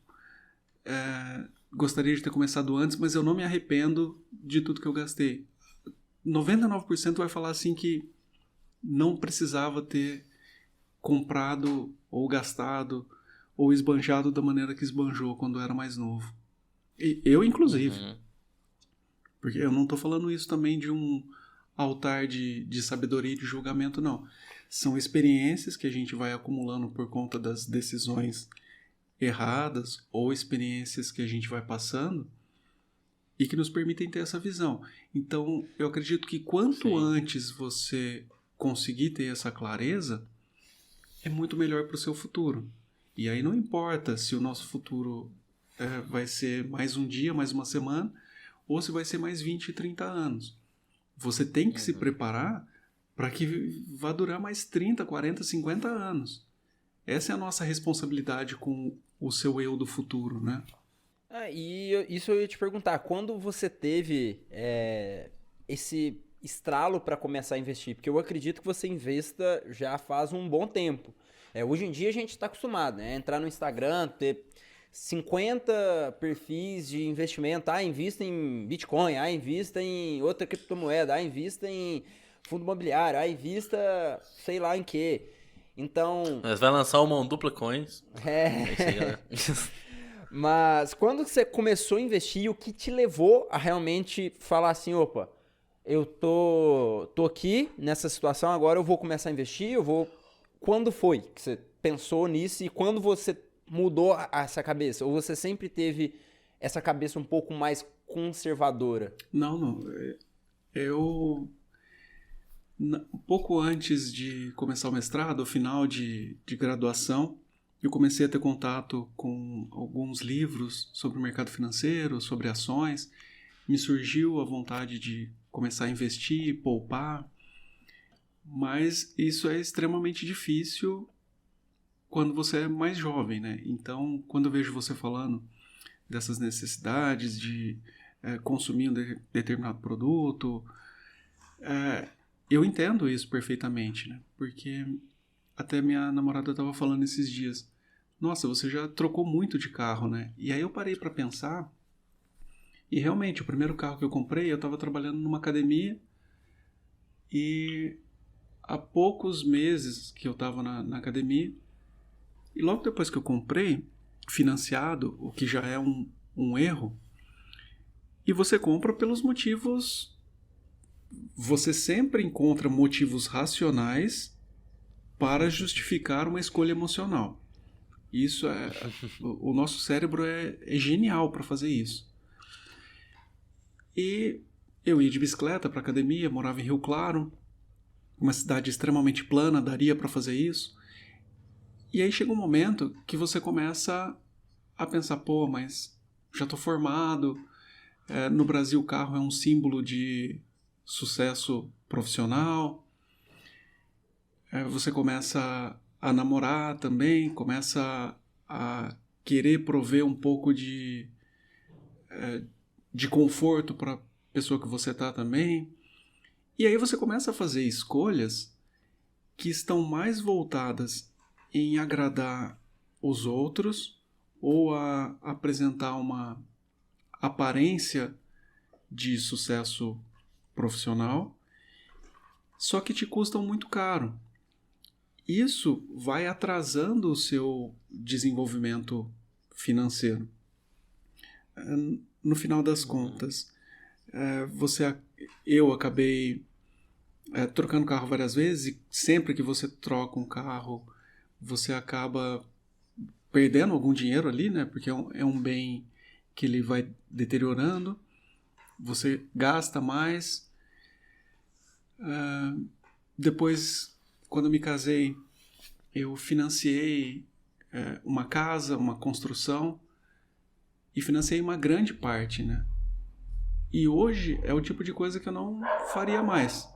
[SPEAKER 3] gostaria de ter começado antes, mas eu não me arrependo de tudo que eu gastei. 99% vai falar assim que não precisava ter comprado ou gastado ou esbanjado da maneira que esbanjou quando era mais novo. E eu, inclusive. Uhum. Porque eu não estou falando isso também de um altar de sabedoria e de julgamento, não. São experiências que a gente vai acumulando por conta das decisões erradas ou experiências que a gente vai passando e que nos permitem ter essa visão. Então, eu acredito que quanto antes você conseguir ter essa clareza, é muito melhor para o seu futuro. E aí não importa se o nosso futuro vai ser mais um dia, mais uma semana, ou se vai ser mais 20, 30 anos. Você tem que se preparar para que vá durar mais 30, 40, 50 anos. Essa é a nossa responsabilidade com o seu eu do futuro, né?
[SPEAKER 1] E isso eu ia te perguntar, quando você teve esse estralo para começar a investir? Porque eu acredito que você investa já faz um bom tempo. Hoje em dia a gente está acostumado, né? Entrar no Instagram, ter 50 perfis de investimento, invista em Bitcoin, invista em outra criptomoeda, invista em fundo imobiliário, invista sei lá em quê. Então...
[SPEAKER 2] Mas vai lançar uma mão dupla coins.
[SPEAKER 1] Mas quando você começou a investir, o que te levou a realmente falar assim, opa, eu tô aqui nessa situação, agora eu vou começar a investir, Quando foi que você pensou nisso e quando você mudou essa cabeça? Ou você sempre teve essa cabeça um pouco mais conservadora?
[SPEAKER 3] Não. Eu... Um pouco antes de começar o mestrado, ao final de graduação, eu comecei a ter contato com alguns livros sobre o mercado financeiro, sobre ações. Me surgiu a vontade de começar a investir, poupar. Mas isso é extremamente difícil quando você é mais jovem, né? Então, quando eu vejo você falando dessas necessidades de consumir um determinado produto, eu entendo isso perfeitamente, né? Porque até minha namorada estava falando esses dias, nossa, você já trocou muito de carro, né? E aí eu parei para pensar, e realmente, o primeiro carro que eu comprei, eu estava trabalhando numa academia, e há poucos meses que eu estava na academia, e logo depois que eu comprei, financiado, o que já é um erro, e você compra pelos motivos... Você sempre encontra motivos racionais para justificar uma escolha emocional. Isso é... o nosso cérebro é genial para fazer isso. E eu ia de bicicleta para academia, morava em Rio Claro, uma cidade extremamente plana, daria para fazer isso. E aí chega um momento que você começa a pensar, pô, mas já estou formado, no Brasil o carro é um símbolo de sucesso profissional, você começa a namorar também, começa a querer prover um pouco de conforto para a pessoa que você está também. E aí você começa a fazer escolhas que estão mais voltadas em agradar os outros ou a apresentar uma aparência de sucesso profissional, só que te custam muito caro. Isso vai atrasando o seu desenvolvimento financeiro. No final das contas, eu acabei trocando carro várias vezes, e sempre que você troca um carro, você acaba perdendo algum dinheiro ali, né? Porque é um bem que ele vai deteriorando, você gasta mais. Depois, quando eu me casei, eu financiei uma casa, uma construção, e financiei uma grande parte, né? E hoje é o tipo de coisa que eu não faria mais.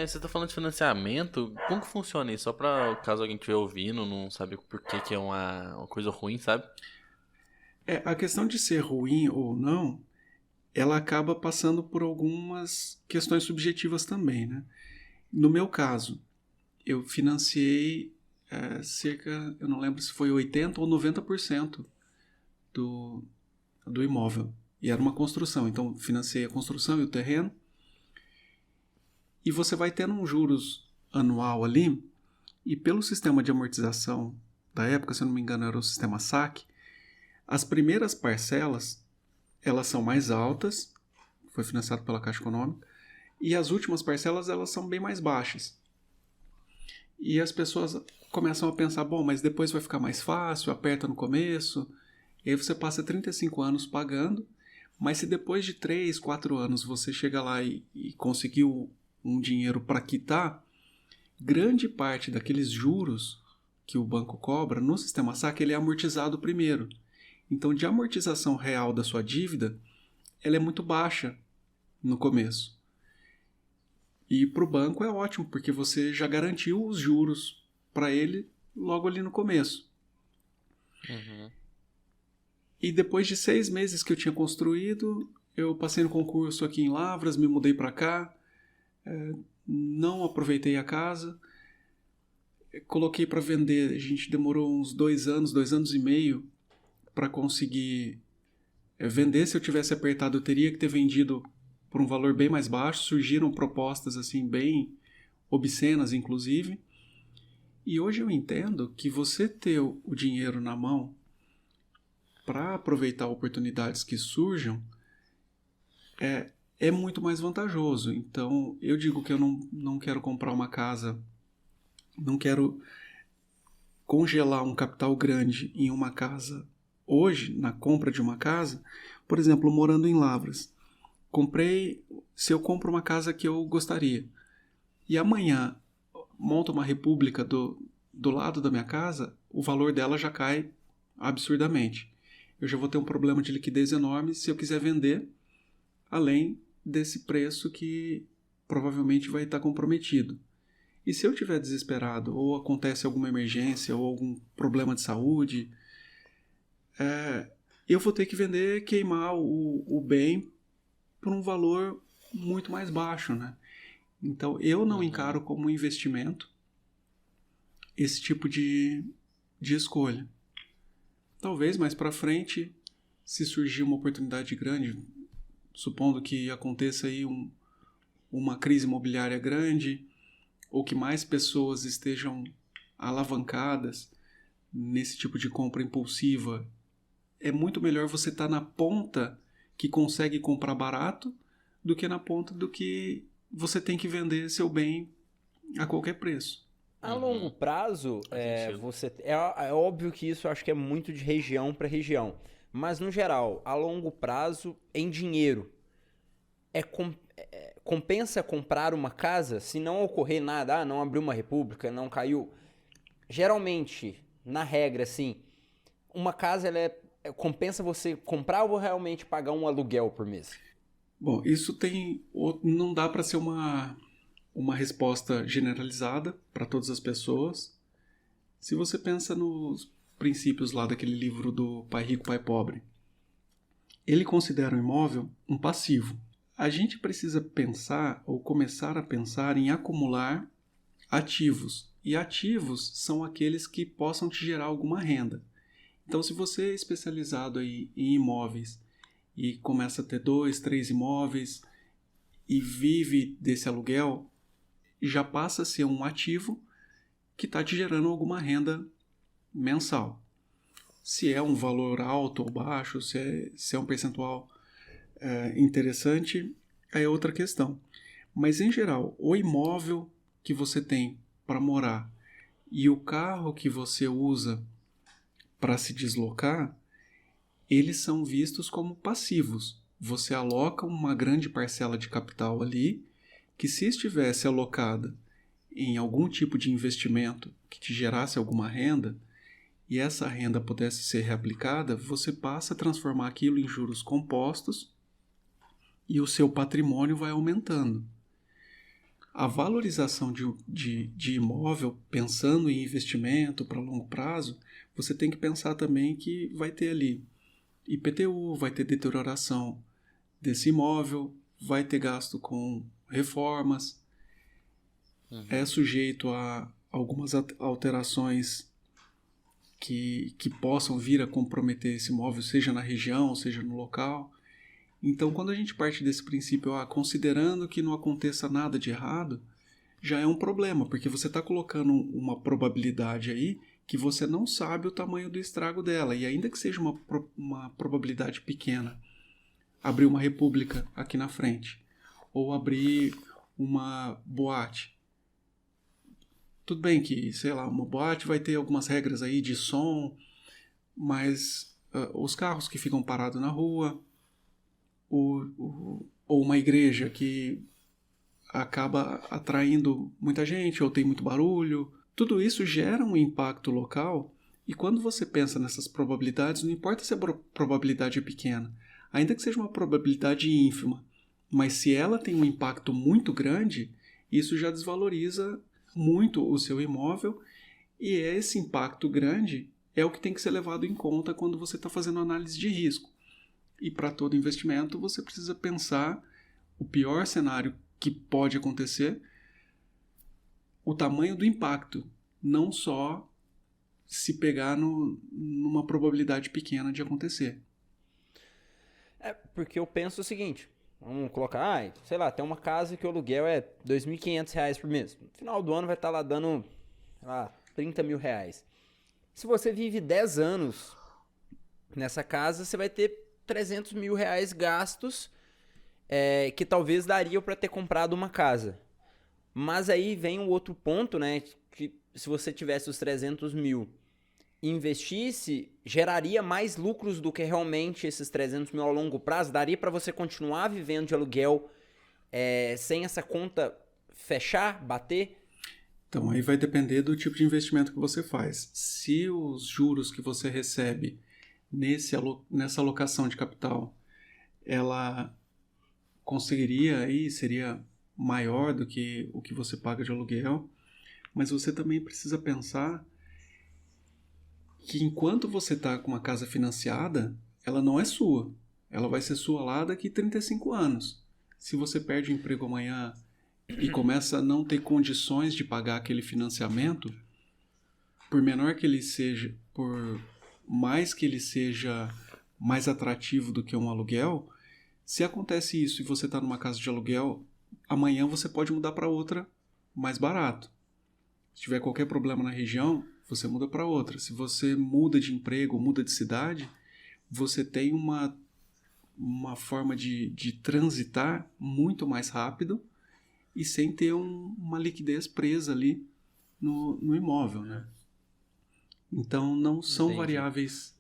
[SPEAKER 2] Você tá falando de financiamento, como que funciona isso? Só pra caso alguém estiver ouvindo, não sabe por que é uma coisa ruim, sabe?
[SPEAKER 3] A questão de ser ruim ou não, ela acaba passando por algumas questões subjetivas também, né? No meu caso, eu financiei cerca, eu não lembro se foi 80% ou 90% do imóvel. E era uma construção, então financiei a construção e o terreno. E você vai tendo um juros anual ali, e pelo sistema de amortização da época, se eu não me engano era o sistema SAC, as primeiras parcelas, elas são mais altas, foi financiado pela Caixa Econômica, e as últimas parcelas, elas são bem mais baixas. E as pessoas começam a pensar, bom, mas depois vai ficar mais fácil, aperta no começo, e aí você passa 35 anos pagando, mas se depois de 3, 4 anos você chega lá e conseguiu um dinheiro para quitar, grande parte daqueles juros que o banco cobra no sistema SAC, ele é amortizado primeiro. Então, de amortização real da sua dívida, ela é muito baixa no começo. E para o banco é ótimo, porque você já garantiu os juros para ele logo ali no começo.
[SPEAKER 2] Uhum.
[SPEAKER 3] E depois de 6 meses que eu tinha construído, eu passei no concurso aqui em Lavras, me mudei para cá, não aproveitei a casa, coloquei para vender. A gente demorou uns 2 anos e meio para conseguir vender. Se eu tivesse apertado, eu teria que ter vendido por um valor bem mais baixo. Surgiram propostas assim bem obscenas, inclusive. E hoje eu entendo que você ter o dinheiro na mão para aproveitar oportunidades que surjam é muito mais vantajoso. Então, eu digo que eu não quero comprar uma casa, não quero congelar um capital grande em uma casa hoje, na compra de uma casa. Por exemplo, morando em Lavras, se eu compro uma casa que eu gostaria, e amanhã monto uma república do lado da minha casa, o valor dela já cai absurdamente. Eu já vou ter um problema de liquidez enorme se eu quiser vender, além desse preço que provavelmente vai estar comprometido. E se eu estiver desesperado, ou acontece alguma emergência, ou algum problema de saúde, eu vou ter que vender, queimar o bem por um valor muito mais baixo, né? Então, eu não encaro como um investimento esse tipo de escolha. Talvez mais para frente, se surgir uma oportunidade grande, supondo que aconteça aí uma crise imobiliária grande, ou que mais pessoas estejam alavancadas nesse tipo de compra impulsiva, é muito melhor você estar na ponta que consegue comprar barato do que na ponta do que você tem que vender seu bem a qualquer preço.
[SPEAKER 1] A longo prazo, é óbvio que isso eu acho que é muito de região para região. Mas, no geral, a longo prazo, em dinheiro, compensa comprar uma casa se não ocorrer nada? Não abriu uma república, não caiu. Geralmente, na regra, assim, uma casa compensa você comprar ou realmente pagar um aluguel por mês?
[SPEAKER 3] Bom, isso não dá para ser uma resposta generalizada para todas as pessoas. Se você pensa nos princípios lá daquele livro do Pai Rico, Pai Pobre, ele considera o imóvel um passivo. A gente precisa pensar ou começar a pensar em acumular ativos. E ativos são aqueles que possam te gerar alguma renda. Então, se você é especializado aí em imóveis e começa a ter 2, 3 imóveis e vive desse aluguel, já passa a ser um ativo que está te gerando alguma renda mensal. Se é um valor alto ou baixo, se é um percentual interessante, aí é outra questão. Mas, em geral, o imóvel que você tem para morar e o carro que você usa para se deslocar, eles são vistos como passivos. Você aloca uma grande parcela de capital ali, que se estivesse alocada em algum tipo de investimento que te gerasse alguma renda, e essa renda pudesse ser reaplicada, você passa a transformar aquilo em juros compostos e o seu patrimônio vai aumentando. A valorização de imóvel, pensando em investimento para longo prazo, você tem que pensar também que vai ter ali IPTU, vai ter deterioração desse imóvel, vai ter gasto com reformas, é sujeito a algumas alterações que possam vir a comprometer esse imóvel, seja na região, seja no local. Então, quando a gente parte desse princípio, considerando que não aconteça nada de errado, já é um problema, porque você está colocando uma probabilidade aí que você não sabe o tamanho do estrago dela, e ainda que seja uma probabilidade pequena, abrir uma república aqui na frente, ou abrir uma boate. Tudo bem que, sei lá, uma boate vai ter algumas regras aí de som, mas os carros que ficam parados na rua, ou uma igreja que acaba atraindo muita gente, ou tem muito barulho, tudo isso gera um impacto local, e quando você pensa nessas probabilidades, não importa se a probabilidade é pequena, ainda que seja uma probabilidade ínfima, mas se ela tem um impacto muito grande, isso já desvaloriza muito o seu imóvel, e esse impacto grande é o que tem que ser levado em conta quando você está fazendo análise de risco. E para todo investimento você precisa pensar o pior cenário que pode acontecer, o tamanho do impacto, não só se pegar numa probabilidade pequena de acontecer.
[SPEAKER 1] Porque eu penso o seguinte, vamos colocar, sei lá, tem uma casa que o aluguel é R$ 2.500 por mês. No final do ano vai estar lá dando, sei lá, R$30 mil. Se você vive 10 anos nessa casa, você vai ter R$300 mil gastos, que talvez daria para ter comprado uma casa. Mas aí vem um outro ponto, né? Que se você tivesse os 300 mil e investisse, geraria mais lucros do que realmente esses 300 mil ao longo prazo. Daria para você continuar vivendo de aluguel sem essa conta fechar, bater?
[SPEAKER 3] Então aí vai depender do tipo de investimento que você faz. Se os juros que você recebe nessa alocação de capital, ela conseguiria aí, seria maior do que o que você paga de aluguel, mas você também precisa pensar que enquanto você está com uma casa financiada, ela não é sua. Ela vai ser sua lá daqui 35 anos. Se você perde o emprego amanhã e começa a não ter condições de pagar aquele financiamento, por menor que ele seja, por mais que ele seja mais atrativo do que um aluguel, se acontece isso e você está numa casa de aluguel, amanhã você pode mudar para outra mais barato. Se tiver qualquer problema na região, você muda para outra. Se você muda de emprego, muda de cidade, você tem uma forma de transitar muito mais rápido e sem ter uma liquidez presa ali no imóvel, né? Então, não são variáveis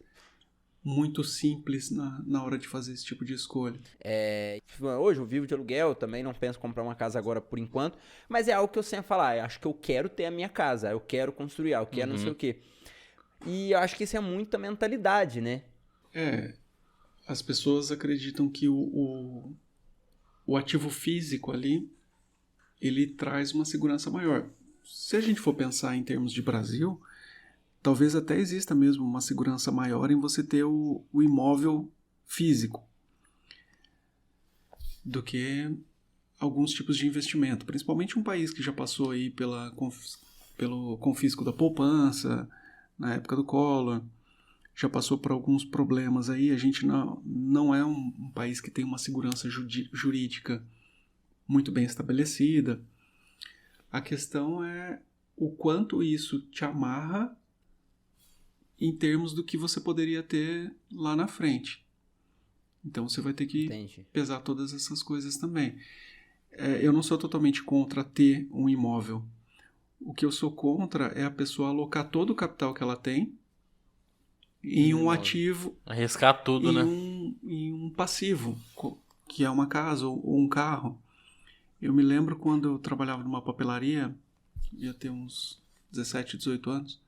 [SPEAKER 3] muito simples na hora de fazer esse tipo de escolha.
[SPEAKER 1] Hoje eu vivo de aluguel, também não penso em comprar uma casa agora por enquanto, mas é algo que eu sempre falo, eu acho que eu quero ter a minha casa, eu quero construir, eu quero não sei o quê. E eu acho que isso é muita mentalidade, né?
[SPEAKER 3] As pessoas acreditam que o ativo físico ali, ele traz uma segurança maior. Se a gente for pensar em termos de Brasil, talvez até exista mesmo uma segurança maior em você ter o imóvel físico do que alguns tipos de investimento. Principalmente um país que já passou aí pelo confisco da poupança, na época do Collor, já passou por alguns problemas aí. A gente não é um país que tem uma segurança jurídica muito bem estabelecida. A questão é o quanto isso te amarra em termos do que você poderia ter lá na frente. Então você vai ter que pesar todas essas coisas também. Eu não sou totalmente contra ter um imóvel. O que eu sou contra é a pessoa alocar todo o capital que ela tem em um ativo...
[SPEAKER 2] Arriscar tudo, né?
[SPEAKER 3] Em um passivo, que é uma casa ou um carro. Eu me lembro quando eu trabalhava numa papelaria, ia ter uns 17, 18 anos,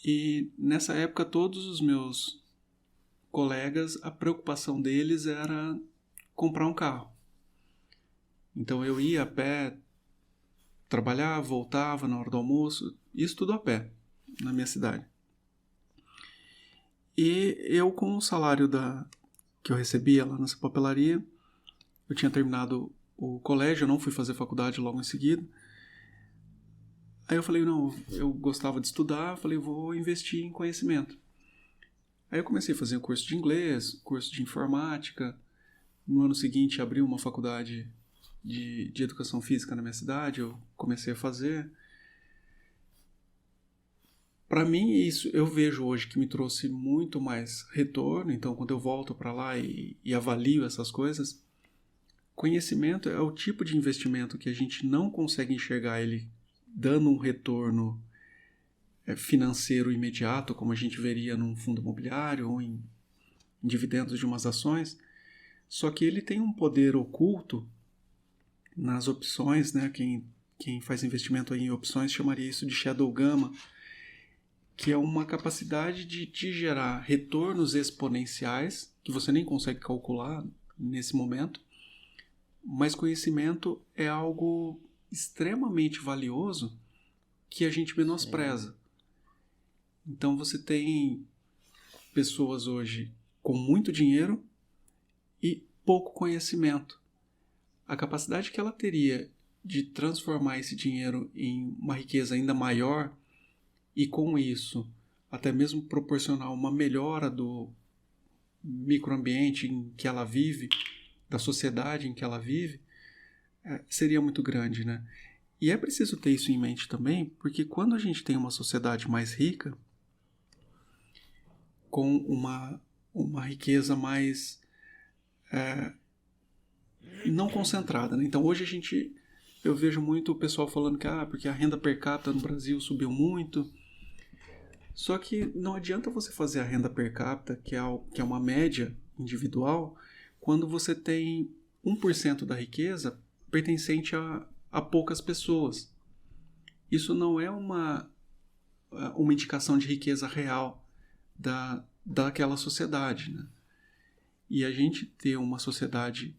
[SPEAKER 3] e nessa época todos os meus colegas, a preocupação deles era comprar um carro. Então eu ia a pé, trabalhava, voltava na hora do almoço, isso tudo a pé, na minha cidade. E eu, com o salário que eu recebia lá nessa papelaria, eu tinha terminado o colégio, eu não fui fazer faculdade logo em seguida. Aí eu falei, não, eu gostava de estudar, falei, vou investir em conhecimento. Aí eu comecei a fazer um curso de inglês, curso de informática. No ano seguinte abri uma faculdade de educação física na minha cidade, eu comecei a fazer. Para mim, isso eu vejo hoje que me trouxe muito mais retorno. Então, quando eu volto para lá e avalio essas coisas, conhecimento é o tipo de investimento que a gente não consegue enxergar ele dando um retorno financeiro imediato, como a gente veria num fundo imobiliário ou em dividendos de umas ações, só que ele tem um poder oculto nas opções, né? Quem faz investimento em opções chamaria isso de shadow gamma, que é uma capacidade de te gerar retornos exponenciais que você nem consegue calcular nesse momento, mas conhecimento é algo extremamente valioso que a gente menospreza. Então você tem pessoas hoje com muito dinheiro e pouco conhecimento. A capacidade que ela teria de transformar esse dinheiro em uma riqueza ainda maior e com isso até mesmo proporcionar uma melhora do microambiente em que ela vive, da sociedade em que ela vive, seria muito grande, né? E é preciso ter isso em mente também, porque quando a gente tem uma sociedade mais rica, com uma riqueza mais não concentrada, né? Então hoje eu vejo muito o pessoal falando que porque a renda per capita no Brasil subiu muito. Só que não adianta você fazer a renda per capita, que é uma média individual, quando você tem 1% da riqueza pertencente a poucas pessoas. Isso não é uma indicação de riqueza real daquela sociedade, né? E a gente ter uma sociedade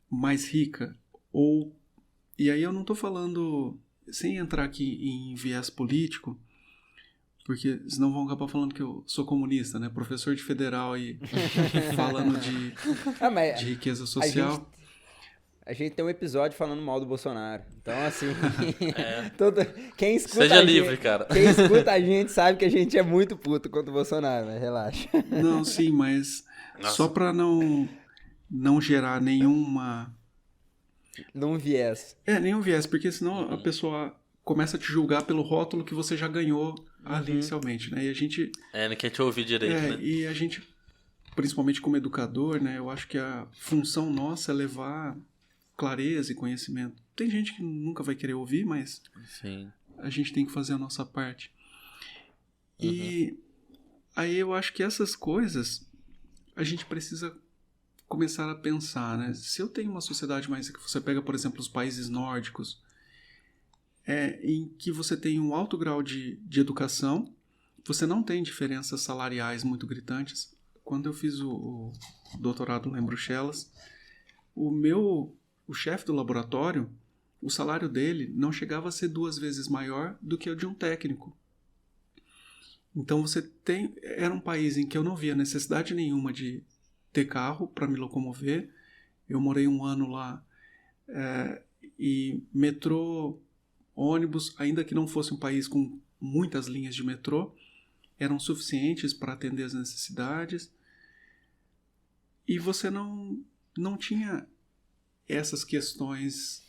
[SPEAKER 3] mais rica, e aí eu não estou falando, sem entrar aqui em viés político, porque senão vão acabar falando que eu sou comunista, né? Professor de federal e falando de riqueza social.
[SPEAKER 1] A gente tem um episódio falando mal do Bolsonaro. Então, assim, quem escuta
[SPEAKER 2] Seja livre, cara.
[SPEAKER 1] Quem escuta a gente sabe que a gente é muito puto contra o Bolsonaro, mas relaxa.
[SPEAKER 3] Não, sim, mas só para não gerar nenhuma...
[SPEAKER 1] Nenhum viés.
[SPEAKER 3] Nenhum viés, porque senão a pessoa começa a te julgar pelo rótulo que você já ganhou ali inicialmente, né? E a gente...
[SPEAKER 2] não quer te ouvir direito, né?
[SPEAKER 3] E a gente, principalmente como educador, né? Eu acho que a função nossa é levar clareza e conhecimento. Tem gente que nunca vai querer ouvir, mas
[SPEAKER 2] sim.
[SPEAKER 3] a gente tem que fazer a nossa parte. E aí eu acho que essas coisas a gente precisa começar a pensar, né? Se eu tenho uma sociedade mais... que você pega, por exemplo, os países nórdicos, em que você tem um alto grau de educação, você não tem diferenças salariais muito gritantes. Quando eu fiz o doutorado lá em Bruxelas, o chefe do laboratório, o salário dele não chegava a ser 2 vezes maior do que o de um técnico. Então era um país em que eu não via necessidade nenhuma de ter carro para me locomover. Eu morei 1 ano lá, e metrô, ônibus, ainda que não fosse um país com muitas linhas de metrô, eram suficientes para atender as necessidades. E você não tinha essas questões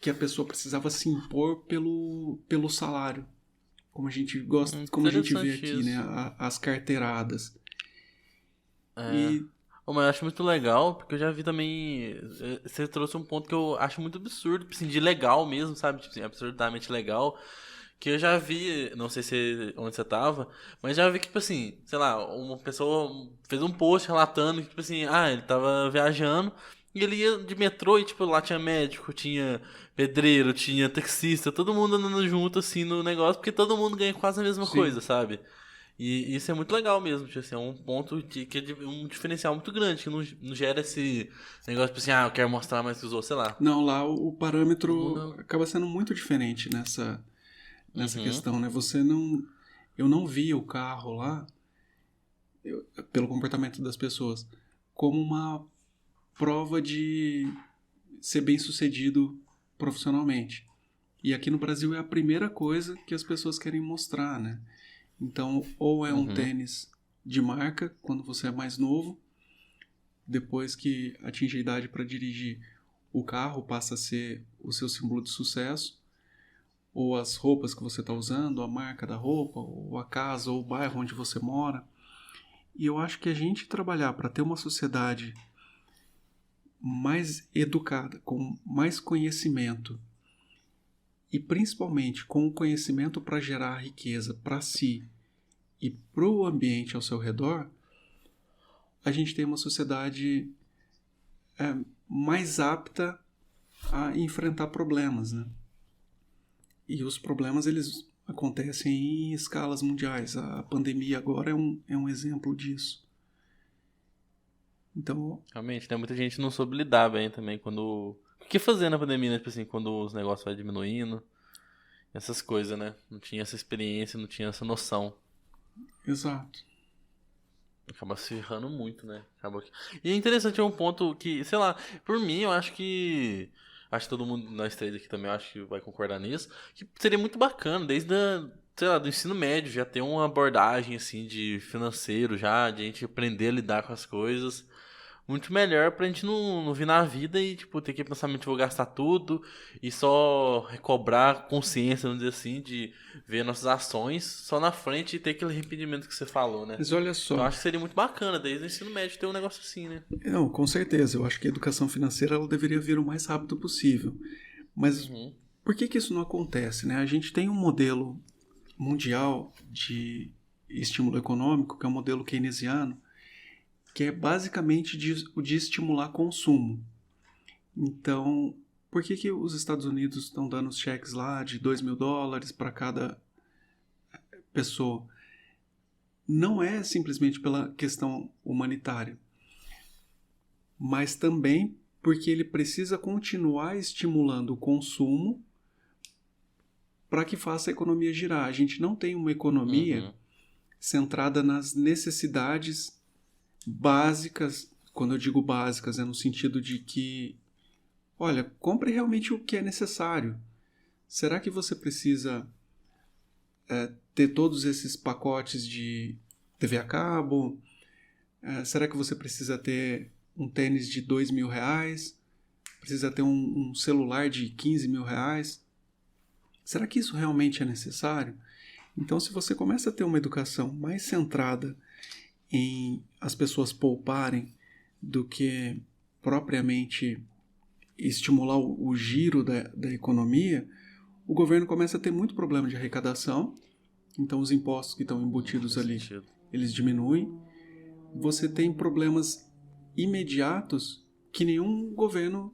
[SPEAKER 3] que a pessoa precisava se impor pelo salário. Como a gente gosta, como a gente vê aqui, né? As carteiradas.
[SPEAKER 2] Mas eu acho muito legal, porque eu já vi também... Você trouxe um ponto que eu acho muito absurdo, assim, de legal mesmo, sabe? Tipo assim, absurdamente legal. Que eu já vi, não sei onde você tava, mas já vi que, tipo assim, sei lá, uma pessoa fez um post relatando que, tipo assim, ele tava viajando e ele ia de metrô e, tipo, lá tinha médico, tinha pedreiro, tinha taxista, todo mundo andando junto, assim, no negócio, porque todo mundo ganha quase a mesma coisa, sabe? E isso é muito legal mesmo, tipo assim, é um ponto que é um diferencial muito grande, que não gera esse negócio, tipo assim, eu quero mostrar mais que os outros, sei lá.
[SPEAKER 3] Não, lá o parâmetro acaba sendo muito diferente nessa questão, né? Eu não via o carro lá, pelo comportamento das pessoas, como uma prova de ser bem sucedido profissionalmente. E aqui no Brasil é a primeira coisa que as pessoas querem mostrar, né? Então, ou é um tênis de marca, quando você é mais novo, depois que atinge a idade para dirigir, o carro passa a ser o seu símbolo de sucesso, ou as roupas que você está usando, a marca da roupa, ou a casa, ou o bairro onde você mora. E eu acho que a gente trabalhar para ter uma sociedade mais educada, com mais conhecimento, e principalmente com o conhecimento para gerar riqueza para si e para o ambiente ao seu redor, a gente tem uma sociedade mais apta a enfrentar problemas, né? E os problemas, eles acontecem em escalas mundiais. A pandemia agora é um exemplo disso. Então...
[SPEAKER 2] Realmente, né? Muita gente não soube lidar bem também quando... O que fazer na pandemia, né? Tipo assim, quando os negócios vão diminuindo. Essas coisas, né? Não tinha essa experiência, não tinha essa noção.
[SPEAKER 3] Exato.
[SPEAKER 2] Acaba se errando muito, né? E é interessante, é um ponto que, sei lá, por mim, eu acho que... Acho que todo mundo, nós três aqui também, eu acho que vai concordar nisso. Que seria muito bacana, desde sei lá, do ensino médio, já ter uma abordagem, assim, de financeiro já, de a gente aprender a lidar com as coisas. Muito melhor pra gente não vir na vida e, tipo, ter que pensar, vou gastar tudo e só recobrar consciência, vamos dizer assim, de ver nossas ações só na frente e ter aquele arrependimento que você falou, né?
[SPEAKER 3] Mas olha só...
[SPEAKER 2] Então, eu acho que seria muito bacana, desde o ensino médio, ter um negócio assim, né?
[SPEAKER 3] Não, com certeza. Eu acho que a educação financeira ela deveria vir o mais rápido possível. Mas por que isso não acontece, né? A gente tem um modelo mundial de estímulo econômico, que é o modelo keynesiano, que é basicamente de estimular consumo. Então, por que os Estados Unidos estão dando os cheques lá de $2.000 para cada pessoa? Não é simplesmente pela questão humanitária, mas também porque ele precisa continuar estimulando o consumo para que faça a economia girar. A gente não tem uma economia centrada nas necessidades básicas. Quando eu digo básicas, é no sentido de que, olha, compre realmente o que é necessário. Será que você precisa ter todos esses pacotes de TV a cabo? Será que você precisa ter um tênis de R$2.000? Precisa ter um celular de R$15.000? Será que isso realmente é necessário? Então, se você começa a ter uma educação mais centrada em as pessoas pouparem do que propriamente estimular o giro da economia, o governo começa a ter muito problema de arrecadação, então os impostos que estão embutidos ali, eles diminuem. Você tem problemas imediatos que nenhum governo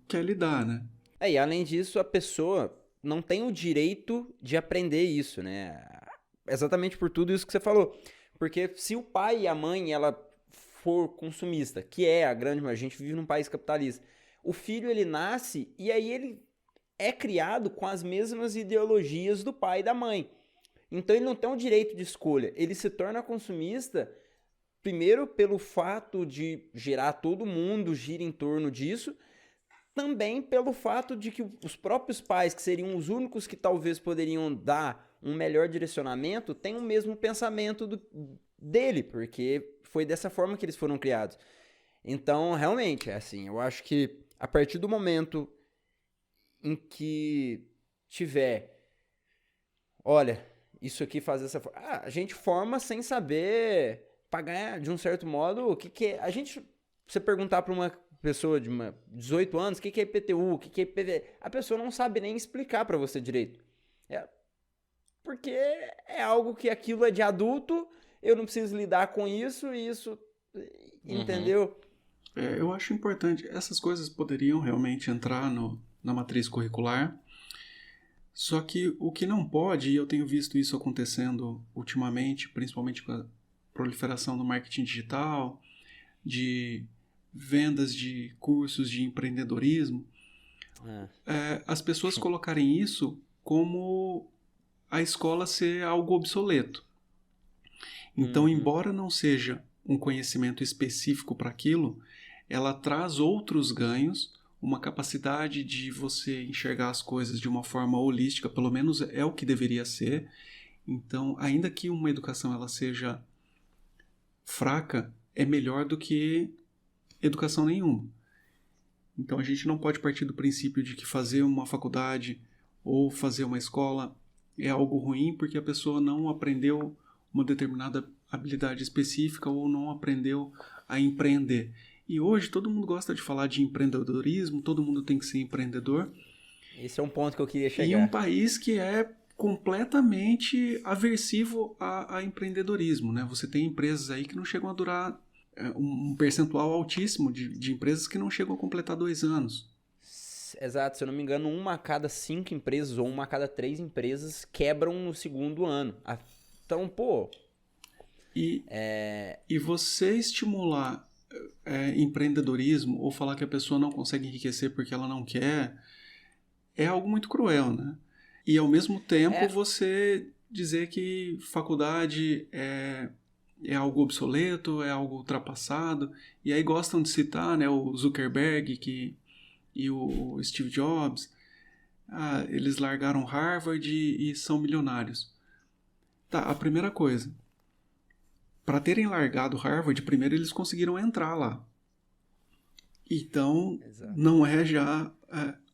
[SPEAKER 3] quer lidar, né?
[SPEAKER 1] E além disso, a pessoa não tem o direito de aprender isso, né? Exatamente por tudo isso que você falou. Porque se o pai e a mãe, ela for consumista, que é a grande maioria, a gente vive num país capitalista, o filho, ele nasce e aí ele é criado com as mesmas ideologias do pai e da mãe. Então ele não tem o direito de escolha. Ele se torna consumista, primeiro pelo fato de gerar todo mundo gira em torno disso, também pelo fato de que os próprios pais, que seriam os únicos que talvez poderiam dar um melhor direcionamento, têm o mesmo pensamento dele, porque foi dessa forma que eles foram criados. Então, realmente, assim, eu acho que a partir do momento em que tiver, olha, isso aqui faz dessa forma, a gente forma sem saber pagar, de um certo modo, o que é. Você perguntar para uma pessoa de 18 anos, o que é IPTU, o que é IPVA, a pessoa não sabe nem explicar para você direito. Porque é algo que aquilo é de adulto, eu não preciso lidar com isso, entendeu?
[SPEAKER 3] Eu acho importante, essas coisas poderiam realmente entrar na matriz curricular, só que o que não pode, e eu tenho visto isso acontecendo ultimamente, principalmente com a proliferação do marketing digital, de vendas de cursos de empreendedorismo, as pessoas colocarem isso como a escola ser algo obsoleto. Então, embora não seja um conhecimento específico para aquilo, ela traz outros ganhos, uma capacidade de você enxergar as coisas de uma forma holística, pelo menos é o que deveria ser. Então, ainda que uma educação ela seja fraca, é melhor do que educação nenhuma. Então, a gente não pode partir do princípio de que fazer uma faculdade ou fazer uma escola é algo ruim porque a pessoa não aprendeu uma determinada habilidade específica ou não aprendeu a empreender. E hoje todo mundo gosta de falar de empreendedorismo, todo mundo tem que ser empreendedor.
[SPEAKER 1] Esse é um ponto que eu queria chegar.
[SPEAKER 3] E um país que é completamente aversivo a empreendedorismo, né? Você tem empresas aí que não chegam a durar, um percentual altíssimo de empresas que não chegam a completar 2 anos.
[SPEAKER 1] Exato, se eu não me engano, 1 a cada 5 empresas ou 1 a cada 3 empresas quebram no segundo ano. Então, pô...
[SPEAKER 3] E você estimular empreendedorismo ou falar que a pessoa não consegue enriquecer porque ela não quer é algo muito cruel, né? E ao mesmo tempo você dizer que faculdade é algo obsoleto, é algo ultrapassado. E aí gostam de citar, né, o Zuckerberg e o Steve Jobs. Eles largaram Harvard e são milionários. Tá, a primeira coisa. Para terem largado Harvard, primeiro eles conseguiram entrar lá. Então, não é já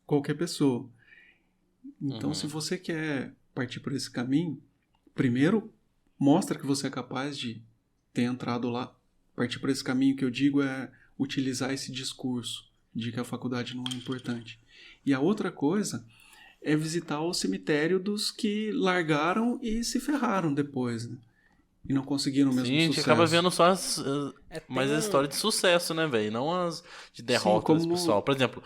[SPEAKER 3] qualquer pessoa. Então, se você quer partir por esse caminho, primeiro, mostra que você é capaz de ter entrado lá. Partir por esse caminho que eu digo é utilizar esse discurso de que a faculdade não é importante. E a outra coisa é visitar o cemitério dos que largaram e se ferraram depois, né? E não conseguiram o mesmo sucesso. Sim, a gente
[SPEAKER 2] acaba vendo só mais as histórias de sucesso, né, velho? Não as de derrota do pessoal. Por exemplo,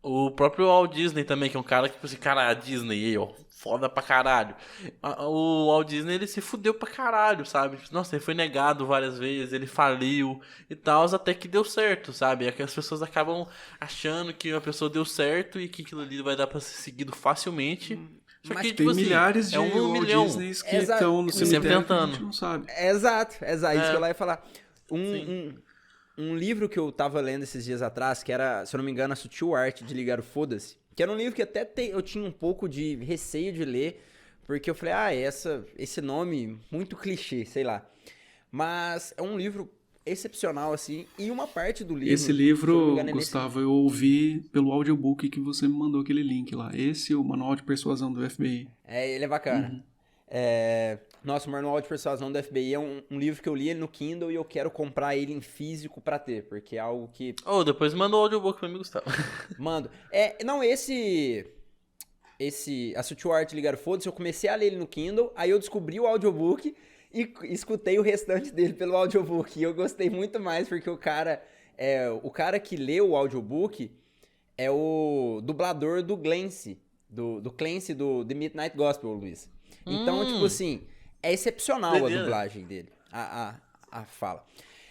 [SPEAKER 2] o próprio Walt Disney também, que é um cara que, tipo assim, cara, a Disney aí, ó, foda pra caralho. O Walt Disney, ele se fudeu pra caralho, sabe? Nossa, ele foi negado várias vezes, ele faliu e tal, até que deu certo, sabe? É que as pessoas acabam achando que a pessoa deu certo e que aquilo ali vai dar pra ser seguido facilmente. Só que,
[SPEAKER 3] tem milhares de Walt Disneys que estão no cemitério que a gente não sabe.
[SPEAKER 1] Exato. Isso que eu lá ia falar. Um livro que eu tava lendo esses dias atrás, que era, se eu não me engano, A Sutil Arte de Ligar o Foda-se, que era um livro que até eu tinha um pouco de receio de ler, porque eu falei, esse nome muito clichê, sei lá. Mas é um livro excepcional, assim, e uma parte do livro...
[SPEAKER 3] Esse livro, Gustavo, eu ouvi pelo audiobook que você me mandou aquele link lá. Esse é o Manual de Persuasão do FBI.
[SPEAKER 1] Ele é bacana. Nossa, o Manual de Persuasão do FBI é um livro que eu li ele no Kindle e eu quero comprar ele em físico pra ter, porque é algo que...
[SPEAKER 2] depois manda o audiobook pra mim, Gustavo.
[SPEAKER 1] Mando. Não, esse... a Sutil Art Ligar Foda-se, eu comecei a ler ele no Kindle, aí eu descobri o audiobook e escutei o restante dele pelo audiobook. E eu gostei muito mais, porque o cara que leu o audiobook é o dublador do Clancy, do Clancy do The Midnight Gospel, Luiz. Então, tipo assim, é excepcional a dublagem dele, a fala.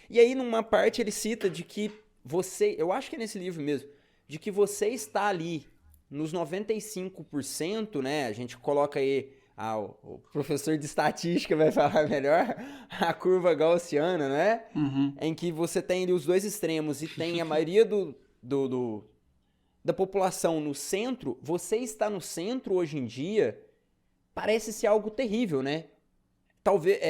[SPEAKER 1] E aí, numa parte, ele cita de que eu acho que é nesse livro mesmo, de que você está ali nos 95%, né? A gente coloca aí, o professor de estatística vai falar melhor, a curva gaussiana, né?
[SPEAKER 3] Uhum.
[SPEAKER 1] Em que você tem ali os dois extremos e tem a maioria da população no centro. Você está no centro hoje em dia, parece ser algo terrível, né? Talvez...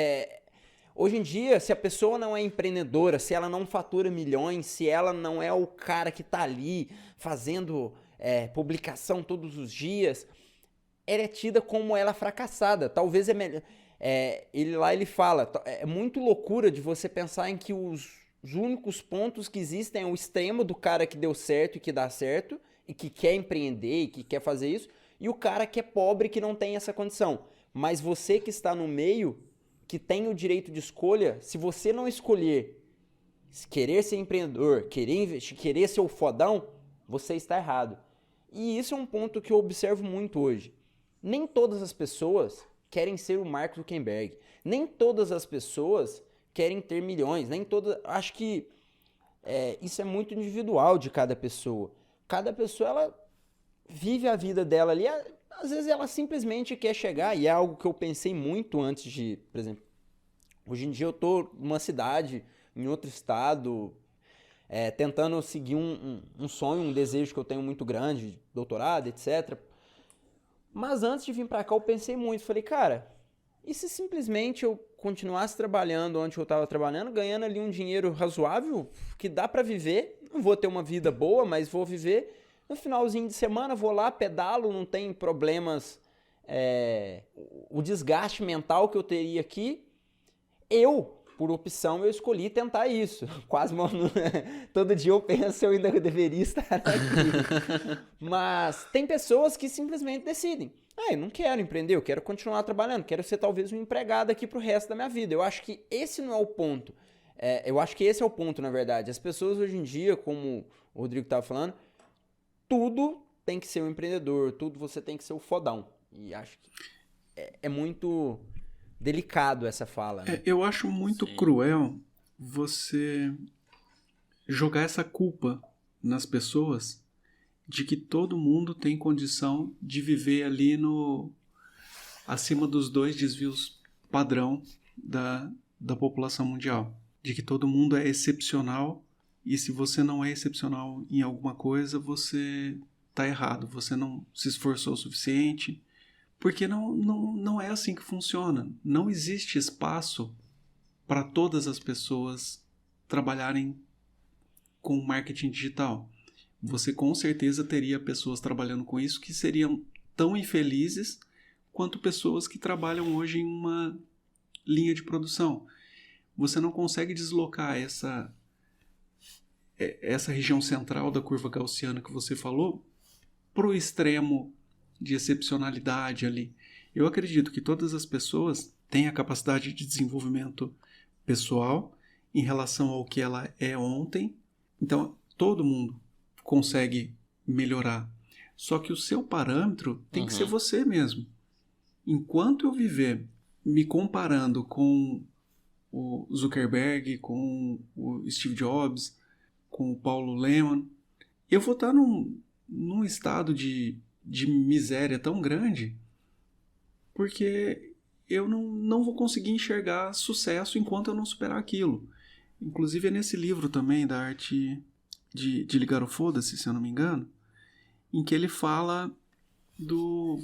[SPEAKER 1] Hoje em dia, se a pessoa não é empreendedora, se ela não fatura milhões, se ela não é o cara que tá ali fazendo publicação todos os dias, ela é tida como ela fracassada. Talvez é melhor... ele fala, é muito loucura de você pensar em que os únicos pontos que existem é o extremo do cara que deu certo e que dá certo, e que quer empreender e que quer fazer isso, e o cara que é pobre e que não tem essa condição. Mas você que está no meio... que tem o direito de escolha, se você não escolher querer ser empreendedor, querer investir, querer ser o fodão, você está errado. E isso é um ponto que eu observo muito hoje. Nem todas as pessoas querem ser o Mark Zuckerberg. Nem todas as pessoas querem ter milhões. Nem todas... Acho que isso é muito individual de cada pessoa. Cada pessoa, ela vive a vida dela ali... Às vezes ela simplesmente quer chegar, e é algo que eu pensei muito antes de, por exemplo, hoje em dia eu tô numa cidade, em outro estado, tentando seguir um sonho, um desejo que eu tenho muito grande, doutorado, etc. Mas antes de vir pra cá eu pensei muito, falei, cara, e se simplesmente eu continuasse trabalhando onde eu tava trabalhando, ganhando ali um dinheiro razoável, que dá pra viver, não vou ter uma vida boa, mas vou viver... No finalzinho de semana, vou lá, pedalo, não tem problemas, o desgaste mental que eu teria aqui. Por opção, eu escolhi tentar isso. Quase todo dia eu penso, eu ainda deveria estar aqui. Mas tem pessoas que simplesmente decidem. Eu não quero empreender, eu quero continuar trabalhando, quero ser talvez um empregado aqui pro resto da minha vida. Eu acho que esse não é o ponto. Eu acho que esse é o ponto, na verdade. As pessoas hoje em dia, como o Rodrigo estava falando, tudo tem que ser um empreendedor, tudo você tem que ser o fodão. E acho que é muito delicado essa fala. Né?
[SPEAKER 3] Eu acho muito cruel você jogar essa culpa nas pessoas de que todo mundo tem condição de viver ali acima dos 2 desvios padrão da população mundial. De que todo mundo é excepcional. E se você não é excepcional em alguma coisa, você está errado. Você não se esforçou o suficiente. Porque não é assim que funciona. Não existe espaço para todas as pessoas trabalharem com marketing digital. Você com certeza teria pessoas trabalhando com isso que seriam tão infelizes quanto pessoas que trabalham hoje em uma linha de produção. Você não consegue deslocar essa região central da curva gaussiana que você falou para o extremo de excepcionalidade ali. Eu acredito que todas as pessoas têm a capacidade de desenvolvimento pessoal em relação ao que ela é ontem. Então, todo mundo consegue melhorar. Só que o seu parâmetro tem que ser você mesmo. Enquanto eu viver me comparando com o Zuckerberg, com o Steve Jobs, com o Paulo Lehmann, eu vou estar num estado de miséria tão grande porque eu não vou conseguir enxergar sucesso enquanto eu não superar aquilo. Inclusive é nesse livro também da arte de ligar o foda-se, se eu não me engano, em que ele fala do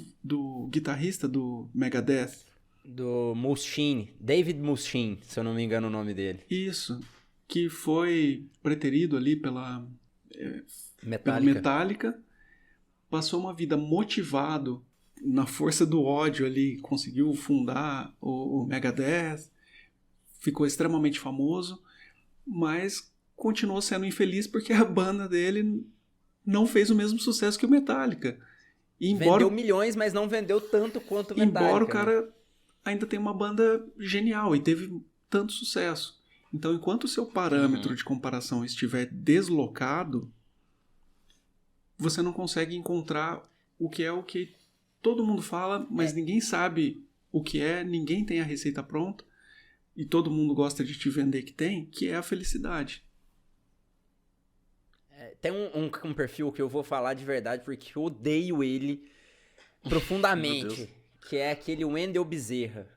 [SPEAKER 3] guitarrista do Megadeth.
[SPEAKER 1] Do Mustaine, David Mustaine, se eu não me engano o nome dele.
[SPEAKER 3] Isso, que foi preterido ali pela Metallica, passou uma vida motivado na força do ódio ali, conseguiu fundar o Megadeth, ficou extremamente famoso, mas continuou sendo infeliz porque a banda dele não fez o mesmo sucesso que o Metallica.
[SPEAKER 1] Vendeu milhões, mas não vendeu tanto quanto Metallica.
[SPEAKER 3] Embora o cara ainda tenha uma banda genial e teve tanto sucesso. Então, enquanto o seu parâmetro de comparação estiver deslocado, você não consegue encontrar o que todo mundo fala, mas ninguém sabe o que é, ninguém tem a receita pronta, e todo mundo gosta de te vender que é a felicidade.
[SPEAKER 1] Tem um perfil que eu vou falar de verdade, porque eu odeio ele profundamente, que é aquele Wendel Bezerra.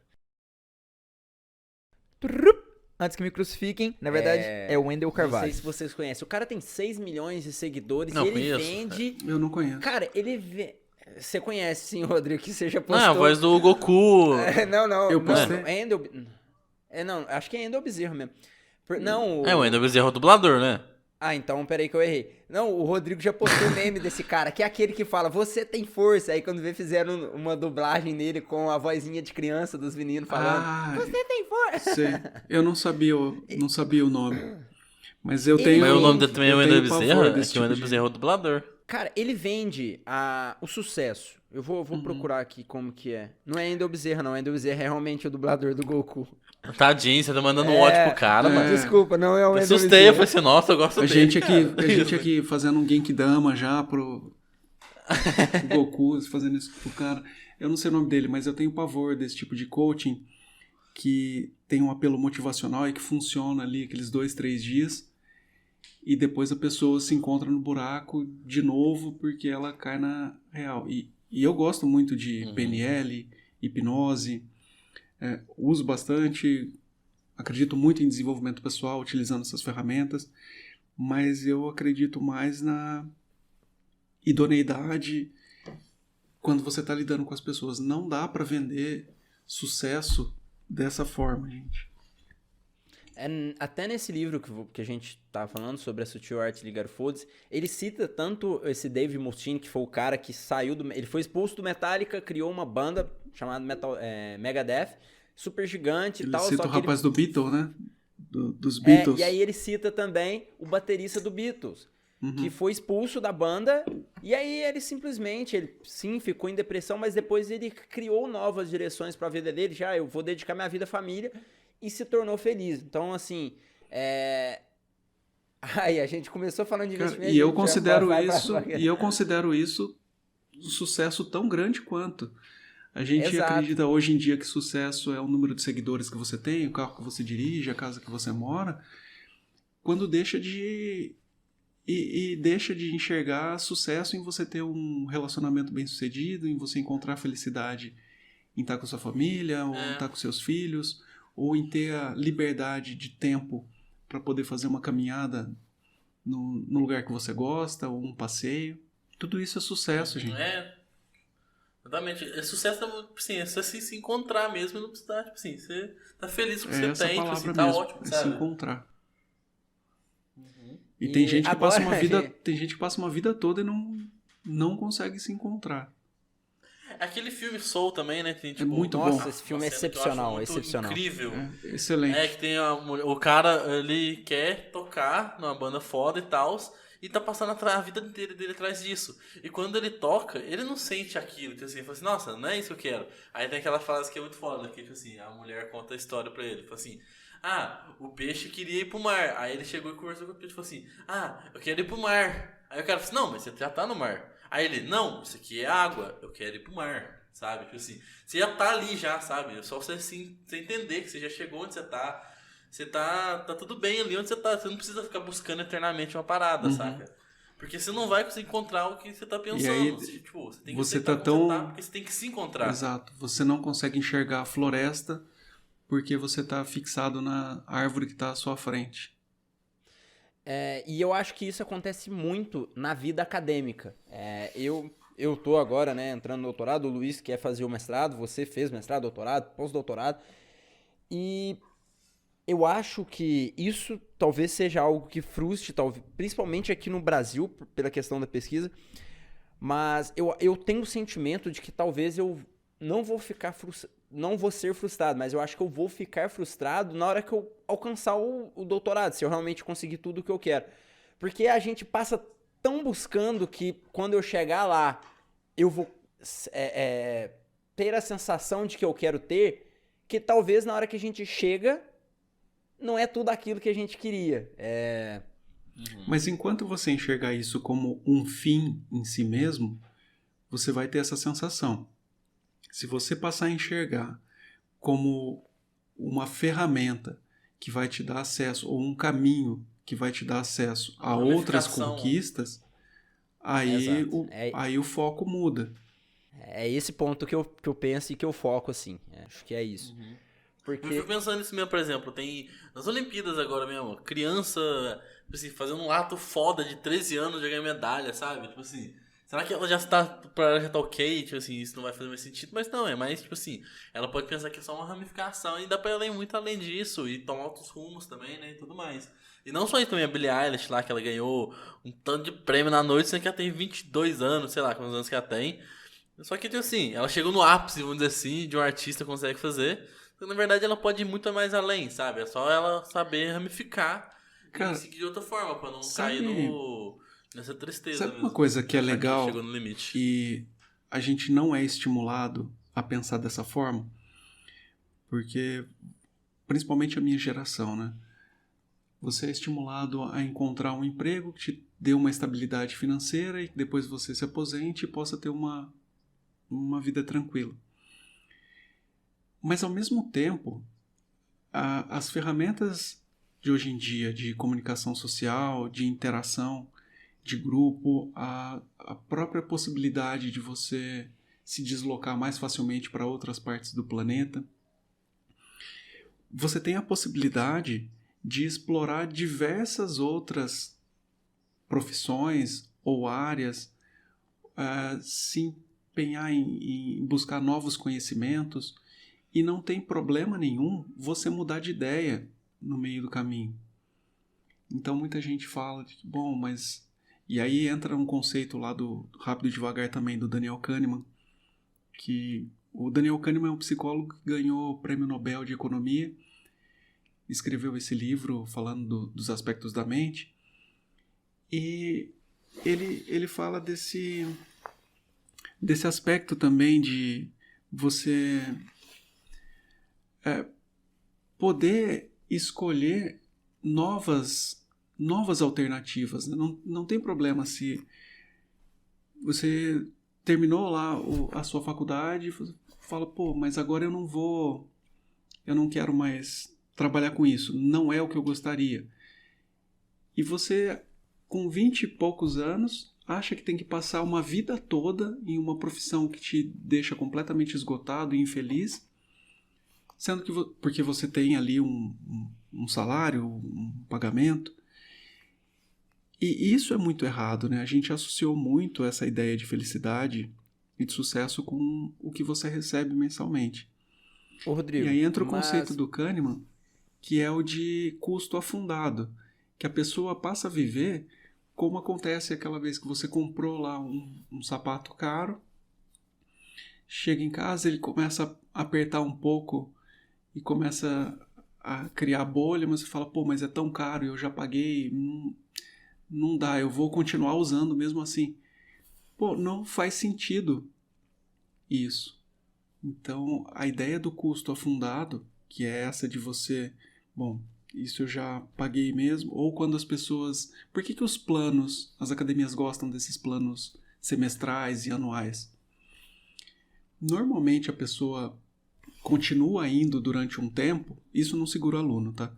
[SPEAKER 4] Antes que me crucifiquem, na verdade, é o Wendel Carvalho.
[SPEAKER 1] Não sei se vocês conhecem. O cara tem 6 milhões de seguidores
[SPEAKER 2] Não,
[SPEAKER 1] e ele
[SPEAKER 2] conheço.
[SPEAKER 1] vende...
[SPEAKER 3] Eu não conheço.
[SPEAKER 1] Cara, ele vende... Você conhece, sim, Rodrigo, que você já postou.
[SPEAKER 2] Não, a voz do Goku.
[SPEAKER 1] Não.
[SPEAKER 3] Eu postei.
[SPEAKER 1] Não, acho que é Wendel Bezerra mesmo. Não,
[SPEAKER 2] O Wendel Bezerra é o dublador, né?
[SPEAKER 1] Então, peraí que eu errei. Não, o Rodrigo já postou o meme desse cara, que é aquele que fala, você tem força. Aí quando fizeram uma dublagem nele com a vozinha de criança dos meninos falando, você tem força.
[SPEAKER 3] Sei. Eu não sabia o nome. Mas eu tenho...
[SPEAKER 2] Mas o nome dele também é Wendel Bezerra? É que o Wendel
[SPEAKER 3] de...
[SPEAKER 2] Bezerra é o dublador.
[SPEAKER 1] Cara, ele vende o sucesso. Eu vou procurar aqui como que é. Não é Wendel Bezerra, não. Wendel Bezerra é realmente o dublador do Goku.
[SPEAKER 2] Tadinho, você tá mandando um ódio pro cara, mano.
[SPEAKER 1] Desculpa, não é o
[SPEAKER 2] Eu
[SPEAKER 1] Wendel
[SPEAKER 2] assustei,
[SPEAKER 1] Bezerra.
[SPEAKER 2] eu falei assim, nossa, eu gosto
[SPEAKER 3] A
[SPEAKER 2] dele.
[SPEAKER 3] gente aqui fazendo um Genkidama já pro Goku, fazendo isso pro cara. Eu não sei o nome dele, mas eu tenho pavor desse tipo de coaching que tem um apelo motivacional e que funciona ali aqueles 2-3 dias e depois a pessoa se encontra no buraco de novo porque ela cai na real. E eu gosto muito de PNL, hipnose, uso bastante, acredito muito em desenvolvimento pessoal utilizando essas ferramentas, mas eu acredito mais na idoneidade quando você está lidando com as pessoas. Não dá para vender sucesso dessa forma, gente.
[SPEAKER 1] Até nesse livro que a gente tava falando sobre a Sutil Arte de Ligar Foda-se, ele cita tanto esse Dave Mustaine, que foi o cara que saiu ele foi expulso do Metallica, criou uma banda chamada Megadeth, super gigante e tal.
[SPEAKER 3] Ele cita
[SPEAKER 1] só
[SPEAKER 3] o
[SPEAKER 1] que
[SPEAKER 3] rapaz do Beatles, né? Dos Beatles.
[SPEAKER 1] E aí ele cita também o baterista do Beatles, que foi expulso da banda, e aí ele simplesmente, ele sim, ficou em depressão, mas depois ele criou novas direções pra vida dele, eu vou dedicar minha vida à família, e se tornou feliz. Então, assim, a gente começou falando de investimento.
[SPEAKER 3] E eu considero isso um sucesso tão grande quanto. A gente acredita hoje em dia que sucesso é o número de seguidores que você tem, o carro que você dirige, a casa que você mora, quando deixa de enxergar sucesso em você ter um relacionamento bem sucedido, em você encontrar felicidade em estar com sua família, ou em estar com seus filhos, ou em ter a liberdade de tempo para poder fazer uma caminhada no lugar que você gosta, ou um passeio. Tudo isso é sucesso, gente.
[SPEAKER 2] Exatamente. Sucesso assim, é você se encontrar mesmo, não precisa, tipo assim, você tá feliz com o que você tem, tipo assim, tá ótimo, sabe?
[SPEAKER 3] Se encontrar. E tem gente que passa uma vida toda e não consegue se encontrar.
[SPEAKER 2] Aquele filme Soul também, né? Tem, tipo,
[SPEAKER 3] muito bom.
[SPEAKER 1] Nossa, esse filme é excepcional, excepcional.
[SPEAKER 2] Incrível.
[SPEAKER 3] Excelente.
[SPEAKER 2] Que tem o cara, ele quer tocar numa banda foda e tal, e tá passando a vida inteira dele atrás disso. E quando ele toca, ele não sente aquilo. Então, assim, ele fala assim, nossa, não é isso que eu quero. Aí tem aquela frase que é muito foda, que tipo assim, a mulher conta a história pra ele. Fala assim, o peixe queria ir pro mar. Aí ele chegou e conversou com o peixe e falou assim, eu quero ir pro mar. Aí o cara falou assim, não, mas você já tá no mar. Aí ele, não, isso aqui é água, eu quero ir pro mar, sabe? Tipo assim, você já tá ali já, sabe? É só você entender que você já chegou onde você tá. Você tá tudo bem ali onde você tá. Você não precisa ficar buscando eternamente uma parada, saca? Porque você não vai conseguir encontrar o que você tá pensando.
[SPEAKER 3] Aí,
[SPEAKER 2] você tem que
[SPEAKER 3] você
[SPEAKER 2] tá
[SPEAKER 3] tão...
[SPEAKER 2] porque você tem que se encontrar.
[SPEAKER 3] Exato. Você não consegue enxergar a floresta porque você tá fixado na árvore que tá à sua frente.
[SPEAKER 1] E eu acho que isso acontece muito na vida acadêmica. Eu tô agora, né, entrando no doutorado, o Luiz quer fazer o mestrado, você fez mestrado, doutorado, pós-doutorado, e eu acho que isso talvez seja algo que frustre, principalmente aqui no Brasil, pela questão da pesquisa, mas eu tenho o sentimento de que talvez eu não vou ser frustrado, mas eu acho que eu vou ficar frustrado na hora que eu alcançar o doutorado, se eu realmente conseguir tudo o que eu quero. Porque a gente passa tão buscando que quando eu chegar lá, eu vou ter a sensação de que eu quero ter, que talvez na hora que a gente chega, não é tudo aquilo que a gente queria.
[SPEAKER 3] Mas enquanto você enxergar isso como um fim em si mesmo, você vai ter essa sensação. Se você passar a enxergar como uma ferramenta que vai te dar acesso, ou um caminho que vai te dar acesso a outras conquistas, aí o foco muda.
[SPEAKER 1] É esse ponto que eu penso e que eu foco, assim. Acho que é isso. Porque...
[SPEAKER 2] Eu fico pensando nisso mesmo, por exemplo, tem nas Olimpíadas agora mesmo, criança, tipo assim, fazendo um ato foda de 13 anos de ganhar medalha, sabe? Tipo assim, será que ela já tá ok? Tipo assim, isso não vai fazer mais sentido, mas não, é mais, tipo assim, ela pode pensar que é só uma ramificação e dá pra ela ir muito além disso e tomar outros rumos também, né, e tudo mais. E não só isso também, a Billie Eilish lá, que ela ganhou um tanto de prêmio na noite, sendo que ela tem 22 anos, sei lá quantos anos que ela tem. Só que, tipo assim, ela chegou no ápice, vamos dizer assim, de um artista consegue fazer. Então, na verdade, ela pode ir muito mais além, sabe? É só ela saber ramificar e seguir de outra forma, pra não cair nessa tristeza.
[SPEAKER 3] Sabe
[SPEAKER 2] mesmo.
[SPEAKER 3] Uma coisa que é legal
[SPEAKER 2] chegou no limite.
[SPEAKER 3] e a gente não é estimulado a pensar dessa forma? Porque, principalmente a minha geração, né? Você é estimulado a encontrar um emprego que te dê uma estabilidade financeira e que depois você se aposente e possa ter uma vida tranquila. Mas, ao mesmo tempo, as ferramentas de hoje em dia de comunicação social, de interação, de grupo, a própria possibilidade de você se deslocar mais facilmente para outras partes do planeta, você tem a possibilidade de explorar diversas outras profissões ou áreas, se empenhar em buscar novos conhecimentos, e não tem problema nenhum você mudar de ideia no meio do caminho. Então muita gente fala de que, bom, mas... E aí entra um conceito lá do Rápido e Devagar também, do Daniel Kahneman, que o Daniel Kahneman é um psicólogo que ganhou o Prêmio Nobel de Economia, escreveu esse livro falando dos aspectos da mente, e ele fala desse aspecto também de você poder escolher novas alternativas. Não tem problema se você terminou lá a sua faculdade e fala, pô, mas agora eu não quero mais trabalhar com isso, não é o que eu gostaria. E você, com 20 e poucos anos, acha que tem que passar uma vida toda em uma profissão que te deixa completamente esgotado e infeliz, sendo que porque você tem ali um salário, um pagamento. E isso é muito errado, né? A gente associou muito essa ideia de felicidade e de sucesso com o que você recebe mensalmente.
[SPEAKER 1] Ô, Rodrigo,
[SPEAKER 3] e aí entra o conceito do Kahneman, que é o de custo afundado, que a pessoa passa a viver como acontece aquela vez que você comprou lá um sapato caro, chega em casa, ele começa a apertar um pouco e começa a criar bolha, mas você fala, pô, mas é tão caro, eu já paguei, não dá, eu vou continuar usando mesmo assim. Pô, não faz sentido isso. Então, a ideia do custo afundado, que é essa de você, bom, isso eu já paguei mesmo, ou quando as pessoas... Por que os planos, as academias gostam desses planos semestrais e anuais? Normalmente a pessoa continua indo durante um tempo, isso não segura o aluno, tá?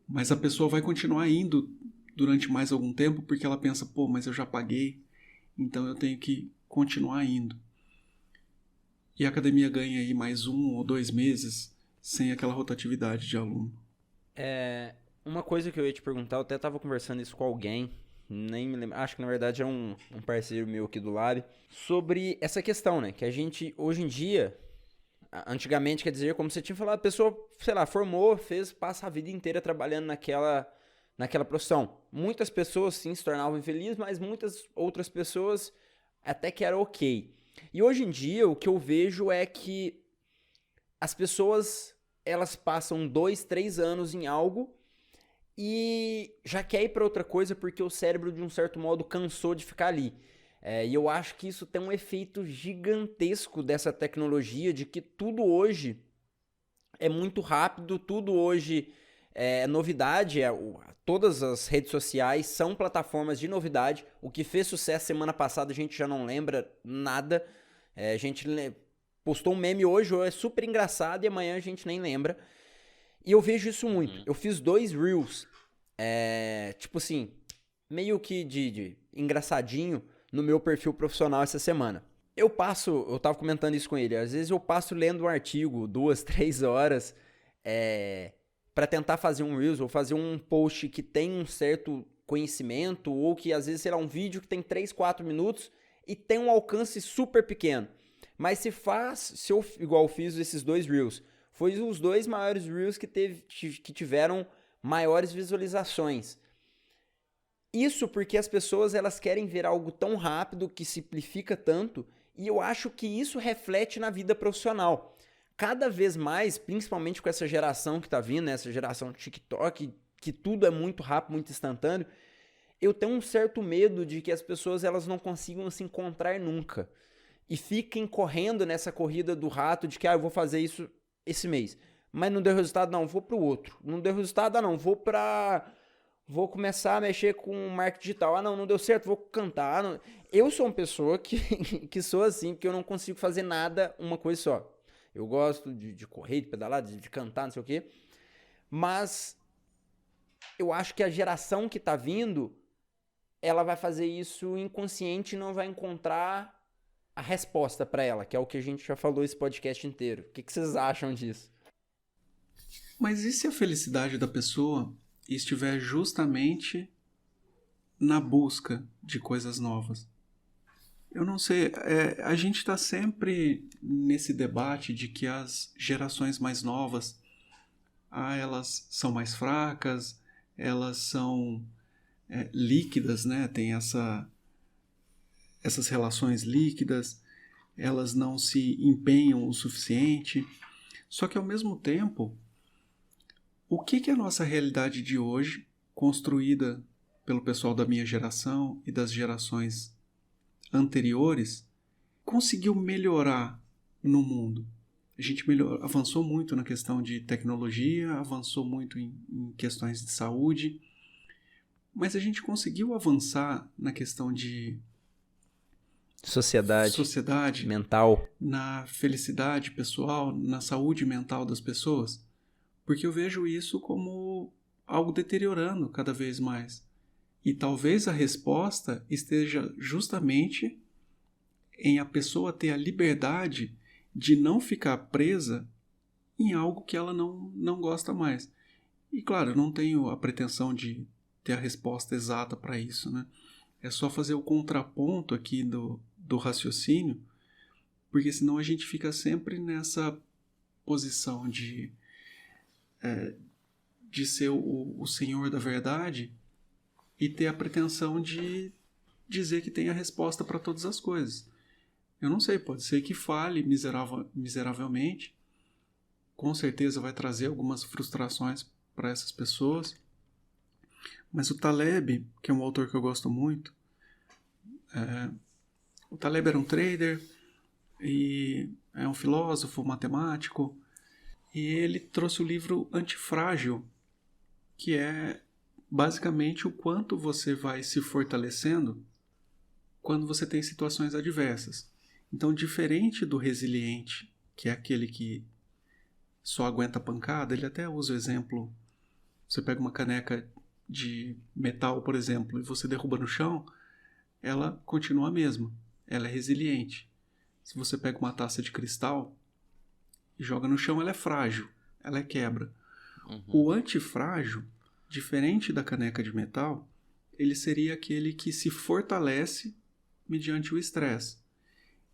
[SPEAKER 3] Mas a pessoa vai continuar indo durante mais algum tempo porque ela pensa, pô, mas eu já paguei, então eu tenho que continuar indo. E a academia ganha aí mais 1 ou 2 meses sem aquela rotatividade de aluno.
[SPEAKER 1] Uma coisa que eu ia te perguntar, eu até estava conversando isso com alguém, nem me lembro, acho que na verdade é um parceiro meu aqui do Lab, sobre essa questão, né? Que a gente, hoje em dia, antigamente, quer dizer, como você tinha falado, a pessoa, sei lá, formou, passa a vida inteira trabalhando naquela profissão. Muitas pessoas, sim, se tornavam infelizes, mas muitas outras pessoas até que era ok. E hoje em dia, o que eu vejo é que as pessoas, elas passam 2, 3 anos em algo e já quer ir para outra coisa porque o cérebro, de um certo modo, cansou de ficar ali. E eu acho que isso tem um efeito gigantesco dessa tecnologia, de que tudo hoje é muito rápido, tudo hoje é novidade, todas as redes sociais são plataformas de novidade. O que fez sucesso semana passada a gente já não lembra nada. A gente postou um meme hoje é super engraçado e amanhã a gente nem lembra. E eu vejo isso muito. Eu fiz 2 Reels, tipo assim, meio que de engraçadinho no meu perfil profissional essa semana. Eu tava comentando isso com ele, às vezes eu passo lendo um artigo 2, 3 horas para tentar fazer um Reels ou fazer um post que tem um certo conhecimento, ou que às vezes, sei lá, um vídeo que tem 3, 4 minutos e tem um alcance super pequeno. Mas se eu igual eu fiz esses 2 Reels, foi os 2 maiores Reels que tiveram maiores visualizações. Isso porque as pessoas elas querem ver algo tão rápido, que simplifica tanto, e eu acho que isso reflete na vida profissional. Cada vez mais, principalmente com essa geração que tá vindo, essa geração TikTok, que tudo é muito rápido, muito instantâneo, eu tenho um certo medo de que as pessoas elas não consigam se encontrar nunca. E fiquem correndo nessa corrida do rato de que eu vou fazer isso esse mês. Mas não deu resultado, não, vou pro outro. Não deu resultado, não, vou começar a mexer com marketing digital. Não deu certo, vou cantar. Não. Eu sou uma pessoa que sou assim, porque eu não consigo fazer nada uma coisa só. Eu gosto de correr, de pedalar, de cantar, não sei o quê. Mas eu acho que a geração que tá vindo, ela vai fazer isso inconsciente e não vai encontrar a resposta para ela, que é o que a gente já falou esse podcast inteiro. O que vocês acham disso?
[SPEAKER 3] Mas e se a felicidade da pessoa estiver justamente na busca de coisas novas? Eu não sei, a gente está sempre nesse debate de que as gerações mais novas, elas são mais fracas, elas são líquidas, né? Tem essas relações líquidas, elas não se empenham o suficiente. Só que ao mesmo tempo, o que é a nossa realidade de hoje, construída pelo pessoal da minha geração e das gerações anteriores, conseguiu melhorar no mundo? A gente avançou muito na questão de tecnologia, avançou muito em questões de saúde, mas a gente conseguiu avançar na questão de sociedade
[SPEAKER 1] mental,
[SPEAKER 3] na felicidade pessoal, na saúde mental das pessoas? Porque eu vejo isso como algo deteriorando cada vez mais. E talvez a resposta esteja justamente em a pessoa ter a liberdade de não ficar presa em algo que ela não gosta mais. E claro, eu não tenho a pretensão de ter a resposta exata para isso, né? É só fazer o contraponto aqui do raciocínio, porque senão a gente fica sempre nessa posição de ser o senhor da verdade e ter a pretensão de dizer que tem a resposta para todas as coisas. Eu não sei, pode ser que fale miseravelmente, com certeza vai trazer algumas frustrações para essas pessoas, mas o Taleb, que é um autor que eu gosto muito, o Taleb era um trader e é um filósofo, matemático, e ele trouxe o livro Antifrágil, que é basicamente o quanto você vai se fortalecendo quando você tem situações adversas. Então, diferente do resiliente, que é aquele que só aguenta pancada, ele até usa o exemplo, você pega uma caneca de metal, por exemplo, e você derruba no chão, ela continua a mesma, ela é resiliente. Se você pega uma taça de cristal e joga no chão, ela é frágil, ela é quebra. O antifrágil, diferente da caneca de metal, ele seria aquele que se fortalece mediante o estresse.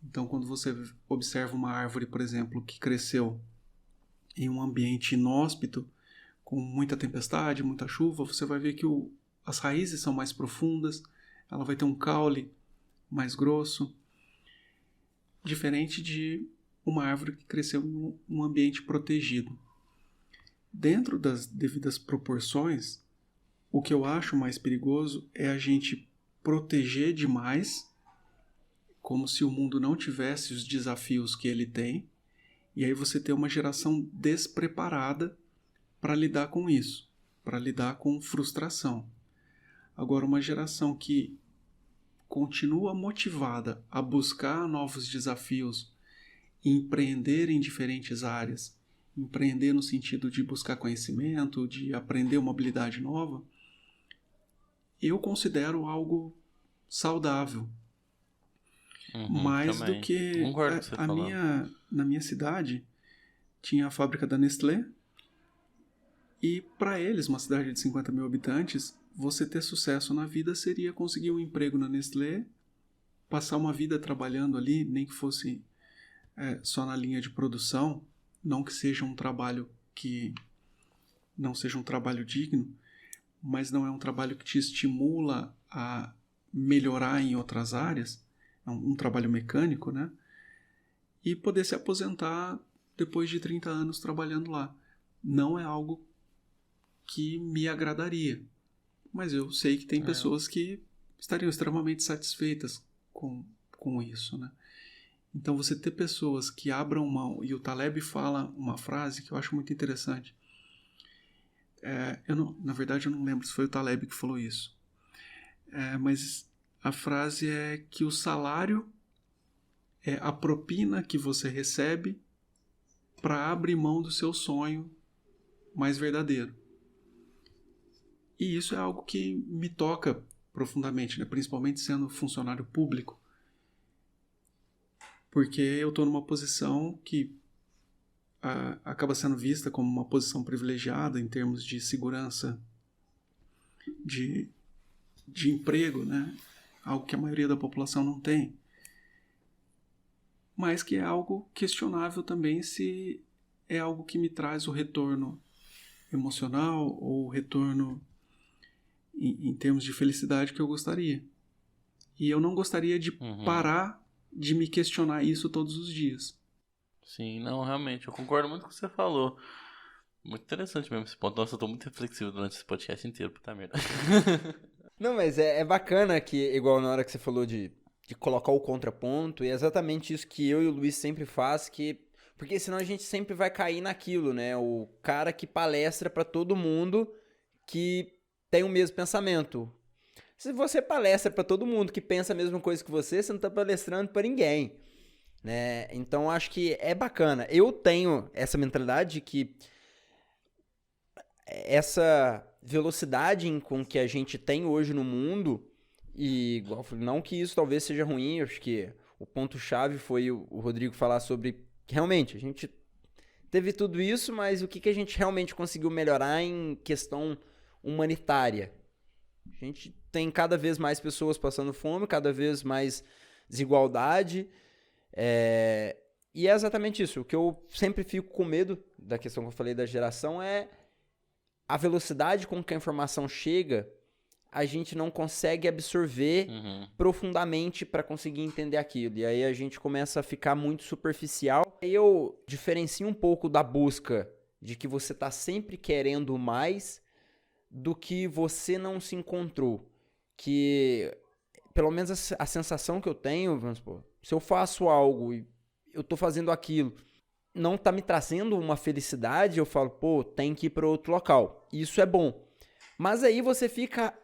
[SPEAKER 3] Então, quando você observa uma árvore, por exemplo, que cresceu em um ambiente inóspito, com muita tempestade, muita chuva, você vai ver que as raízes são mais profundas, ela vai ter um caule mais grosso, diferente de uma árvore que cresceu em um ambiente protegido. Dentro das devidas proporções, o que eu acho mais perigoso é a gente proteger demais como se o mundo não tivesse os desafios que ele tem, e aí você tem uma geração despreparada para lidar com isso, para lidar com frustração. Agora, uma geração que continua motivada a buscar novos desafios, empreender em diferentes áreas, empreender no sentido de buscar conhecimento, de aprender uma habilidade nova, eu considero algo saudável. Mais
[SPEAKER 2] também.
[SPEAKER 3] do que
[SPEAKER 2] Concordo com você falando.
[SPEAKER 3] Na minha cidade tinha a fábrica da Nestlé, e para eles, uma cidade de 50 mil habitantes, você ter sucesso na vida seria conseguir um emprego na Nestlé, passar uma vida trabalhando ali, nem que fosse só na linha de produção, não que seja um trabalho que não seja um trabalho digno, mas não é um trabalho que te estimula a melhorar em outras áreas, é um trabalho mecânico, né? E poder se aposentar depois de 30 anos trabalhando lá. Não é algo que me agradaria, mas eu sei que tem pessoas que estariam extremamente satisfeitas com isso, né? Então você ter pessoas que abram mão, e o Taleb fala uma frase que eu acho muito interessante. Na verdade eu não lembro se foi o Taleb que falou isso, mas a frase é que o salário é a propina que você recebe para abrir mão do seu sonho mais verdadeiro. E isso é algo que me toca profundamente, né? Principalmente sendo funcionário público. Porque eu estou numa posição que acaba sendo vista como uma posição privilegiada em termos de segurança, de emprego, né? Algo que a maioria da população não tem. Mas que é algo questionável também se é algo que me traz o retorno emocional ou o retorno em termos de felicidade que eu gostaria. E eu não gostaria de parar de me questionar isso todos os dias.
[SPEAKER 2] Sim, não, realmente, eu concordo muito com o que você falou. Muito interessante mesmo esse ponto. Nossa, eu tô muito reflexivo durante esse podcast inteiro, puta merda.
[SPEAKER 1] Não, mas é bacana que, igual na hora que você falou de colocar o contraponto, e é exatamente isso que eu e o Luiz sempre faz, porque senão a gente sempre vai cair naquilo, né? O cara que palestra pra todo mundo que tem o mesmo pensamento. Se você palestra pra todo mundo que pensa a mesma coisa que você não tá palestrando pra ninguém, né? Então acho que é bacana. Eu tenho essa mentalidade de que essa velocidade com que a gente tem hoje no mundo, e igual, não que isso talvez seja ruim, acho que o ponto-chave foi o Rodrigo falar sobre que realmente a gente teve tudo isso, mas o que a gente realmente conseguiu melhorar em questão humanitária. A gente tem cada vez mais pessoas passando fome, cada vez mais desigualdade, e é exatamente isso. O que eu sempre fico com medo da questão que eu falei da geração é a velocidade com que a informação chega, a gente não consegue absorver profundamente para conseguir entender aquilo. E aí a gente começa a ficar muito superficial. E eu diferencio um pouco da busca de que você está sempre querendo mais do que você não se encontrou. Que, pelo menos a sensação que eu tenho, vamos supor, se eu faço algo e eu estou fazendo aquilo, não está me trazendo uma felicidade, eu falo, tem que ir para outro local. Isso é bom. Mas aí você fica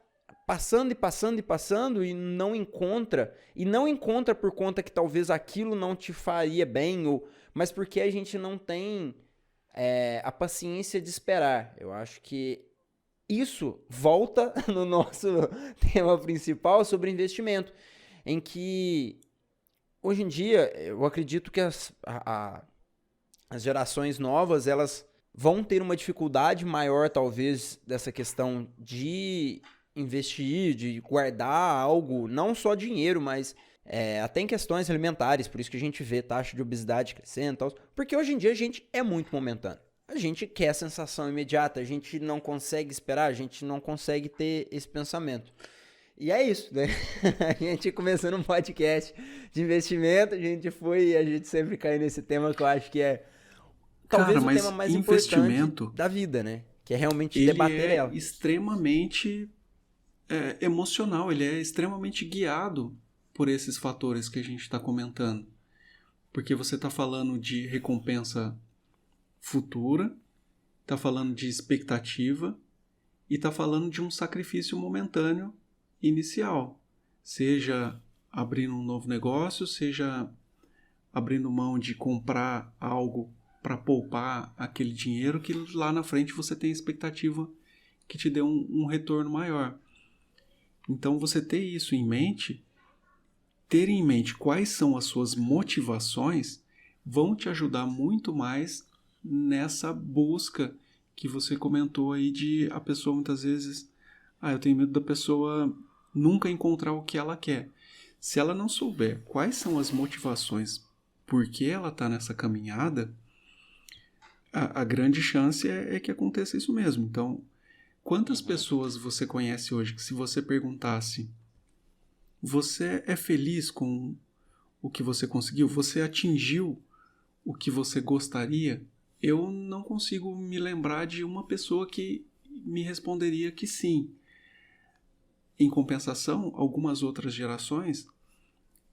[SPEAKER 1] passando e passando e passando e não encontra. E não encontra por conta que talvez aquilo não te faria bem, mas porque a gente não tem a paciência de esperar. Eu acho que isso volta no nosso tema principal sobre investimento, em que hoje em dia eu acredito que as gerações novas, elas vão ter uma dificuldade maior, talvez, dessa questão de investir, de guardar algo, não só dinheiro, mas até em questões alimentares, por isso que a gente vê taxa de obesidade crescendo e tal, porque hoje em dia a gente é muito momentâneo. A gente quer a sensação imediata, a gente não consegue esperar, a gente não consegue ter esse pensamento. E é isso, né? A gente começando um podcast de investimento, a gente sempre cai nesse tema que eu acho que é talvez o tema mais importante da vida, né? Que é realmente debater ela.
[SPEAKER 3] Ele é extremamente emocional, ele é extremamente guiado por esses fatores que a gente está comentando. Porque você está falando de recompensa futura, está falando de expectativa e está falando de um sacrifício momentâneo inicial. Seja abrindo um novo negócio, seja abrindo mão de comprar algo para poupar aquele dinheiro que lá na frente você tem expectativa que te dê um retorno maior. Então, você ter isso em mente, ter em mente quais são as suas motivações, vão te ajudar muito mais nessa busca que você comentou aí de a pessoa muitas vezes... eu tenho medo da pessoa nunca encontrar o que ela quer. Se ela não souber quais são as motivações por que ela está nessa caminhada, a grande chance é que aconteça isso mesmo. Então, quantas pessoas você conhece hoje que se você perguntasse, você é feliz com o que você conseguiu? Você atingiu o que você gostaria? Eu não consigo me lembrar de uma pessoa que me responderia que sim. Em compensação, algumas outras gerações,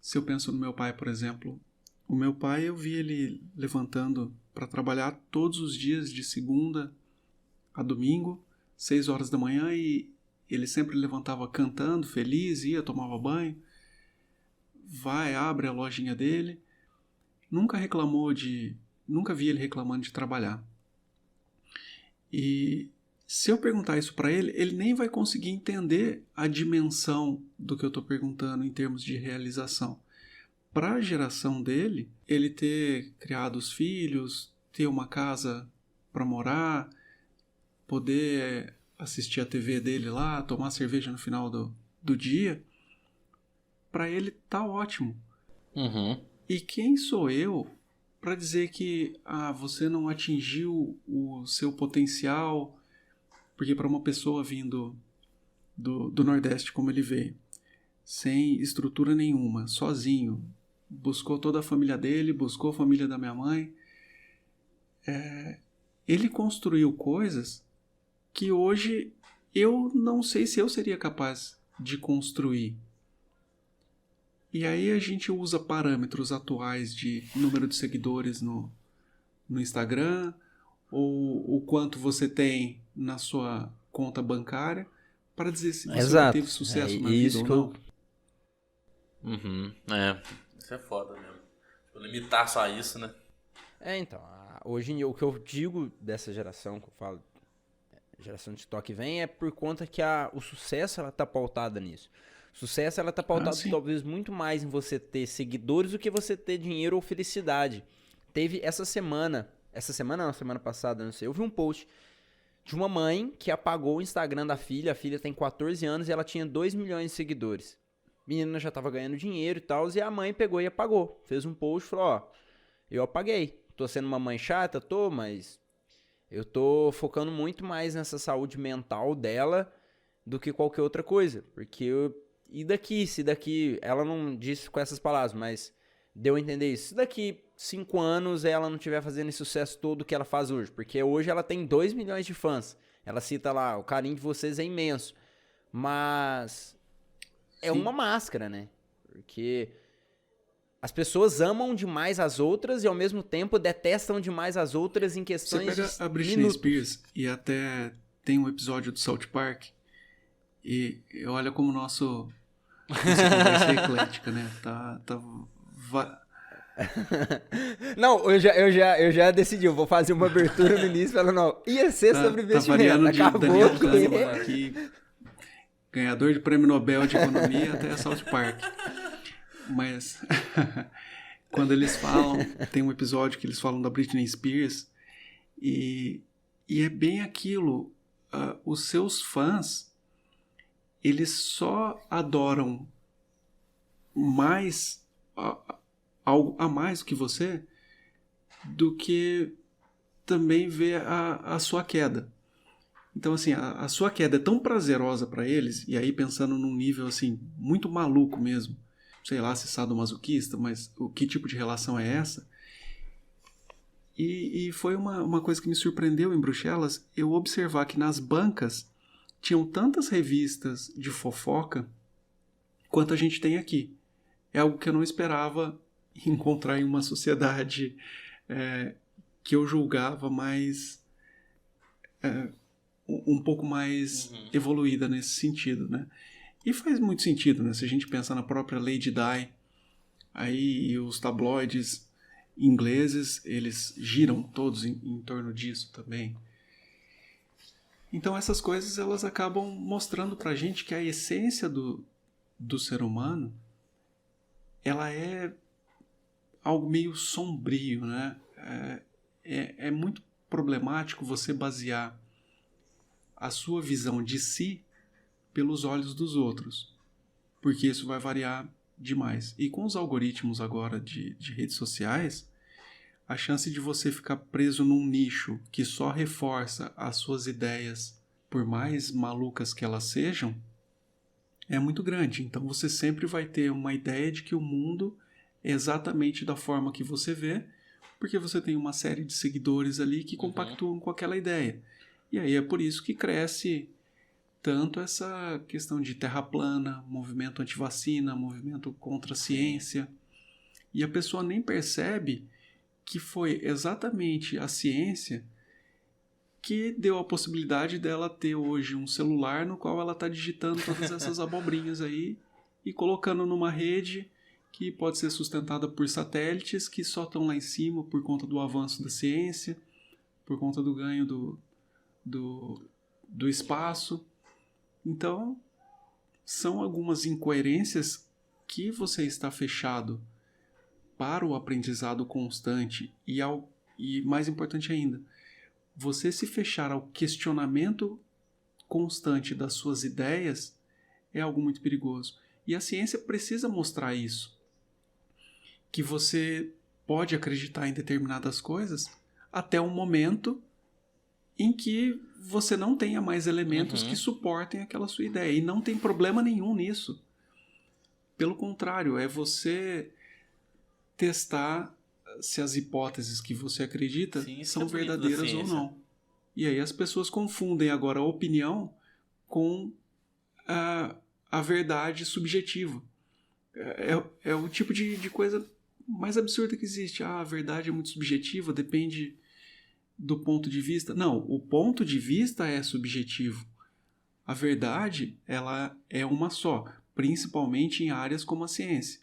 [SPEAKER 3] se eu penso no meu pai, por exemplo, o meu pai, eu vi ele levantando para trabalhar todos os dias, de segunda a domingo, 6 horas da manhã, e ele sempre levantava cantando, feliz, ia, tomava banho, abre a lojinha dele. Nunca vi ele reclamando de trabalhar. E se eu perguntar isso para ele, ele nem vai conseguir entender a dimensão do que eu estou perguntando em termos de realização. Para a geração dele, ele ter criado os filhos, ter uma casa para morar, poder assistir a TV dele lá, tomar cerveja no final do dia, para ele tá ótimo.
[SPEAKER 2] Uhum.
[SPEAKER 3] E quem sou eu para dizer que você não atingiu o seu potencial? Porque para uma pessoa vindo do Nordeste como ele veio, sem estrutura nenhuma, sozinho, buscou toda a família dele, buscou a família da minha mãe, ele construiu coisas que hoje eu não sei se eu seria capaz de construir. E aí a gente usa parâmetros atuais de número de seguidores no Instagram, ou o quanto você tem na sua conta bancária, para dizer se você teve sucesso na vida ou não.
[SPEAKER 2] Uhum. Isso é foda mesmo. Limitar só isso, né?
[SPEAKER 1] Então, hoje o que eu digo dessa geração, que eu falo, geração de TikTok vem, é por conta que o sucesso, ela tá pautada nisso. Sucesso, ela tá pautada talvez muito mais em você ter seguidores do que você ter dinheiro ou felicidade. Teve semana passada, não sei, eu vi um post de uma mãe que apagou o Instagram da filha. A filha tem 14 anos e ela tinha 2 milhões de seguidores. A menina já tava ganhando dinheiro e tal, e a mãe pegou e apagou. Fez um post e falou, eu apaguei. Tô sendo uma mãe chata? Tô, mas eu tô focando muito mais nessa saúde mental dela do que qualquer outra coisa. Porque se daqui, ela não disse com essas palavras, mas deu a entender isso. Se daqui 5 anos ela não estiver fazendo esse sucesso todo que ela faz hoje, porque hoje ela tem 2 milhões de fãs. Ela cita lá, o carinho de vocês é imenso. Mas é uma máscara, né? Porque as pessoas amam demais as outras e ao mesmo tempo detestam demais as outras em questões de
[SPEAKER 3] Você pega a Britney Spears e até tem um episódio do South Park e olha como nossa conversa é eclética, né?
[SPEAKER 1] Não, eu já decidi, eu vou fazer uma abertura no início falando, ia ser sobre investimento. Acabou
[SPEAKER 3] Daniel Kahneman aqui, ganhador de prêmio Nobel de Economia até South Park. Mas quando eles falam, tem um episódio que eles falam da Britney Spears e é bem aquilo, os seus fãs, eles só adoram mais algo a mais que você do que também ver a sua queda. Então, assim, a sua queda é tão prazerosa para eles, e aí pensando num nível, assim, muito maluco mesmo, sei lá se sadomasoquista, mas que tipo de relação é essa? E foi uma coisa que me surpreendeu em Bruxelas, eu observar que nas bancas tinham tantas revistas de fofoca quanto a gente tem aqui. é algo que eu não esperava encontrar em uma sociedade que eu julgava mais um pouco mais evoluída nesse sentido, né? E faz muito sentido, né? Se a gente pensar na própria Lady Di, aí os tabloides ingleses, eles giram todos em torno disso também. Então essas coisas, elas acabam mostrando pra gente que a essência do ser humano, ela é algo meio sombrio, né? É muito problemático você basear a sua visão de si pelos olhos dos outros, porque isso vai variar demais. E com os algoritmos agora de redes sociais, a chance de você ficar preso num nicho que só reforça as suas ideias, por mais malucas que elas sejam, é muito grande. Então você sempre vai ter uma ideia de que o mundo é exatamente da forma que você vê, porque você tem uma série de seguidores ali que compactuam com aquela ideia. E aí é por isso que cresce tanto essa questão de terra plana, movimento antivacina, movimento contra a ciência. E a pessoa nem percebe que foi exatamente a ciência que deu a possibilidade dela ter hoje um celular no qual ela está digitando todas essas abobrinhas aí e colocando numa rede que pode ser sustentada por satélites que só estão lá em cima por conta do avanço da ciência, por conta do ganho do espaço. Então, são algumas incoerências que você está fechado para o aprendizado constante e mais importante ainda, você se fechar ao questionamento constante das suas ideias é algo muito perigoso. E a ciência precisa mostrar isso. Que você pode acreditar em determinadas coisas até um momento em que você não tenha mais elementos que suportem aquela sua ideia. E não tem problema nenhum nisso. Pelo contrário, é você testar se as hipóteses que você acredita são verdadeiras ou não. E aí as pessoas confundem agora a opinião com a verdade subjetiva. É o tipo de coisa mais absurda que existe. A verdade é muito subjetiva, depende do ponto de vista. Não, o ponto de vista é subjetivo. A verdade, ela é uma só, principalmente em áreas como a ciência.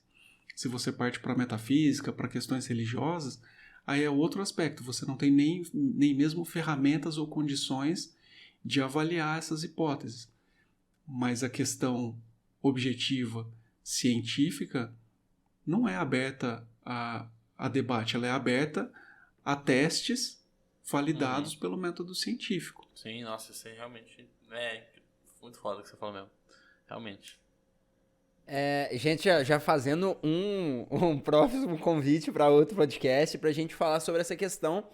[SPEAKER 3] Se você parte para a metafísica, para questões religiosas, aí é outro aspecto. Você não tem nem mesmo ferramentas ou condições de avaliar essas hipóteses. Mas a questão objetiva, científica, não é aberta a debate. Ela é aberta a testes validados pelo método científico.
[SPEAKER 2] Sim, nossa, isso aí realmente é muito foda o que você falou mesmo. Realmente.
[SPEAKER 1] Gente, já fazendo um próximo convite para outro podcast para a gente falar sobre essa questão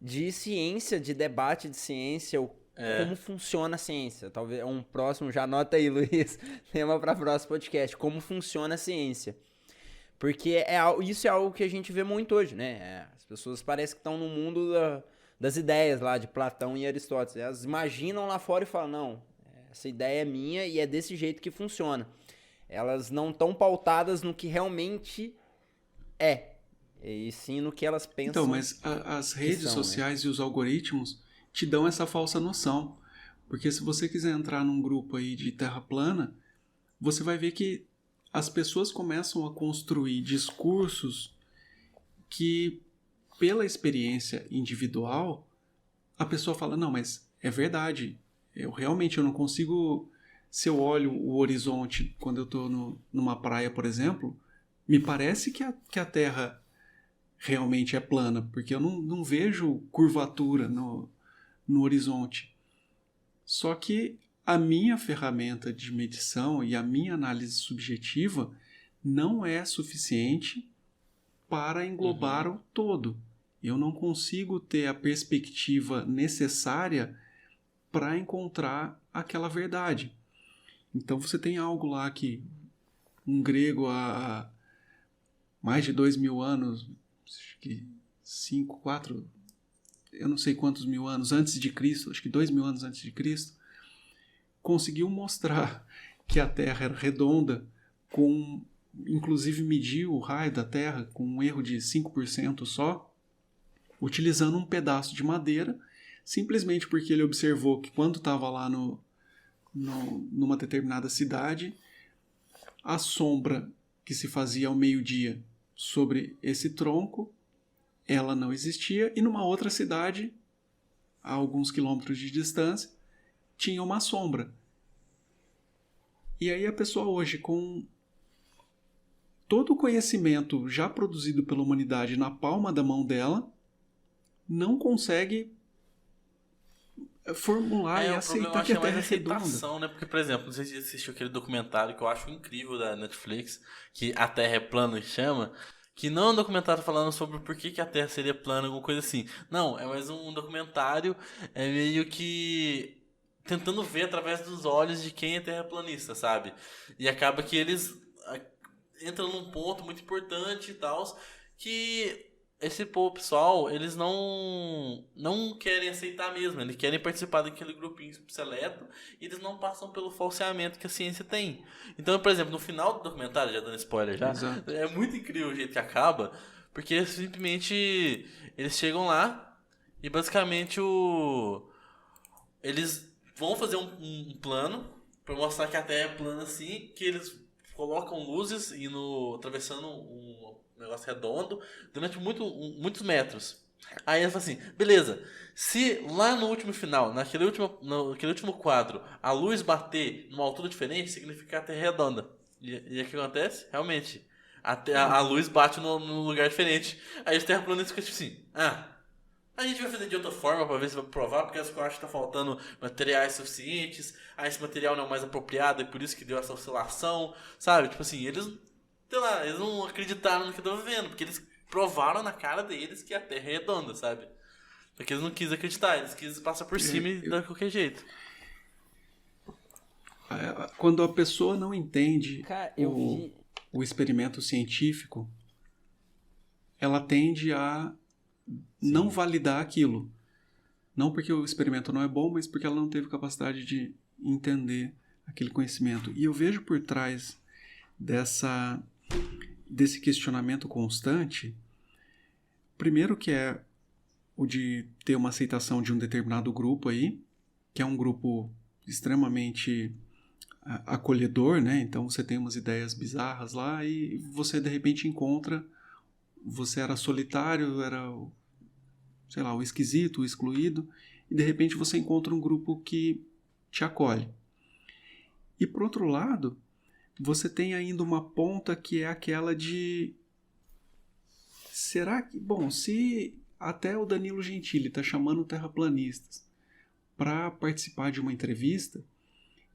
[SPEAKER 1] de ciência, de debate de ciência, como funciona a ciência. Talvez um próximo, já anota aí, Luiz, tema para o próximo podcast, como funciona a ciência. Porque isso é algo que a gente vê muito hoje, né? As pessoas parecem que estão no mundo das ideias lá de Platão e Aristóteles. Elas imaginam lá fora e falam, não, essa ideia é minha e é desse jeito que funciona. Elas não estão pautadas no que realmente é, e sim no que elas pensam.
[SPEAKER 3] Então, mas as redes sociais, né, e os algoritmos te dão essa falsa noção. Porque se você quiser entrar num grupo aí de terra plana, você vai ver que as pessoas começam a construir discursos que, pela experiência individual, a pessoa fala, não, mas é verdade, eu não consigo... Se eu olho o horizonte quando eu estou numa praia, por exemplo, me parece que a Terra realmente é plana, porque eu não vejo curvatura no horizonte. Só que a minha ferramenta de medição e a minha análise subjetiva não é suficiente para englobar o todo. Eu não consigo ter a perspectiva necessária para encontrar aquela verdade. Então você tem algo lá que um grego há mais de 2.000 anos, acho que 5, 4, eu não sei quantos mil anos antes de Cristo, acho que 2.000 anos antes de Cristo, conseguiu mostrar que a Terra era redonda com inclusive mediu o raio da Terra com um erro de 5% só, utilizando um pedaço de madeira, simplesmente porque ele observou que quando estava lá numa determinada cidade, a sombra que se fazia ao meio-dia sobre esse tronco, ela não existia, e numa outra cidade, a alguns quilômetros de distância, tinha uma sombra. E aí a pessoa hoje, com todo o conhecimento já produzido pela humanidade na palma da mão dela, não consegue formular e aceitar que a Terra é redonda.
[SPEAKER 2] Né? Porque, por exemplo, não sei se você assistiu aquele documentário que eu acho incrível da Netflix, que A Terra é Plana, chama, que não é um documentário falando sobre por que a Terra seria plana, alguma coisa assim. Não, é mais um documentário meio que tentando ver através dos olhos de quem é terraplanista, sabe? E acaba que eles entram num ponto muito importante e tal, que esse pessoal, eles não querem aceitar mesmo, eles querem participar daquele grupinho seleto e eles não passam pelo falseamento que a ciência tem. Então, por exemplo, no final do documentário, já dando spoiler já,
[SPEAKER 3] Exato.
[SPEAKER 2] É muito incrível o jeito que acaba, porque simplesmente eles chegam lá e basicamente eles vão fazer um plano para mostrar que a Terra é plana assim, que eles colocam luzes atravessando um negócio redondo durante muitos metros. Aí eles falam assim, beleza, se lá no último final, naquele último quadro, a luz bater numa altura diferente, significa que a Terra é redonda. E o que acontece? Realmente, a luz bate num lugar diferente. Aí os terraplanistas ficam tipo assim, a gente vai fazer de outra forma pra ver se vai provar, porque eu acho que tá faltando materiais suficientes, esse material não é mais apropriado e por isso que deu essa oscilação, sabe? Tipo assim, eles não acreditaram no que estavam vendo, porque eles provaram na cara deles que a Terra é redonda, sabe? Porque eles não quis acreditar, eles quis passar por cima e dar de qualquer jeito.
[SPEAKER 3] Quando a pessoa não entende o experimento científico, ela tende a não validar aquilo. Não porque o experimento não é bom, mas porque ela não teve capacidade de entender aquele conhecimento. E eu vejo por trás desse questionamento constante, primeiro que é o de ter uma aceitação de um determinado grupo aí, que é um grupo extremamente acolhedor, né? Então você tem umas ideias bizarras lá e você de repente encontra, você era solitário, era sei lá, o esquisito, o excluído, e de repente você encontra um grupo que te acolhe. E por outro lado, você tem ainda uma ponta que é aquela de será que, bom, se até o Danilo Gentili está chamando terraplanistas para participar de uma entrevista,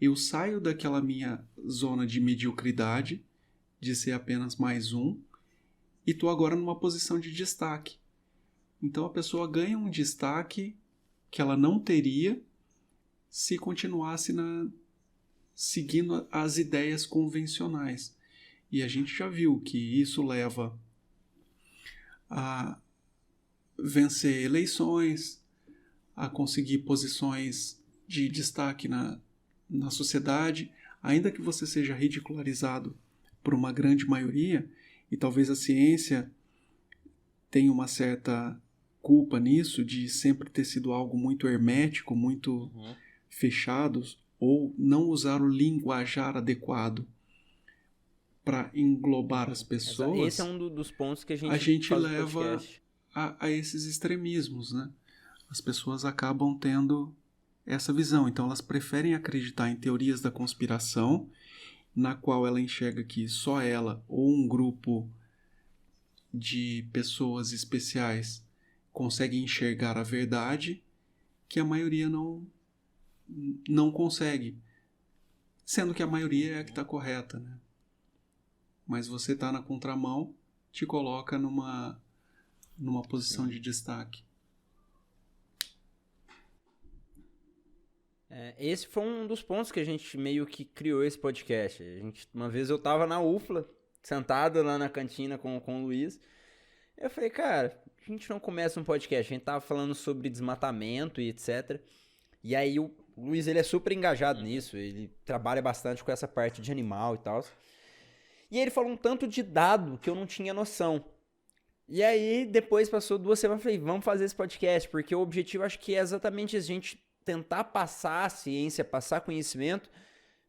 [SPEAKER 3] eu saio daquela minha zona de mediocridade, de ser apenas mais um, e estou agora numa posição de destaque. Então a pessoa ganha um destaque que ela não teria se continuasse seguindo as ideias convencionais. E a gente já viu que isso leva a vencer eleições, a conseguir posições de destaque na sociedade, ainda que você seja ridicularizado por uma grande maioria, e talvez a ciência tenha uma certa culpa nisso, de sempre ter sido algo muito hermético, muito fechado, ou não usar o linguajar adequado para englobar as pessoas.
[SPEAKER 1] Esse é um dos pontos que a
[SPEAKER 3] gente leva a esses extremismos, né? As pessoas acabam tendo essa visão, então elas preferem acreditar em teorias da conspiração, na qual ela enxerga que só ela ou um grupo de pessoas especiais consegue enxergar a verdade, que a maioria não consegue, sendo que a maioria é a que está correta, né? Mas você está na contramão, te coloca numa posição de destaque.
[SPEAKER 1] Esse foi um dos pontos que a gente meio que criou esse podcast. Uma vez eu tava na UFLA, sentado lá na cantina com o Luiz, eu falei, cara, a gente não começa um podcast, a gente tava falando sobre desmatamento e etc. E aí o Luiz, ele é super engajado nisso, ele trabalha bastante com essa parte de animal e tal. E ele falou um tanto de dado que eu não tinha noção. E aí, depois passou 2 semanas, eu falei, vamos fazer esse podcast, porque o objetivo acho que é exatamente a gente tentar passar a ciência, passar conhecimento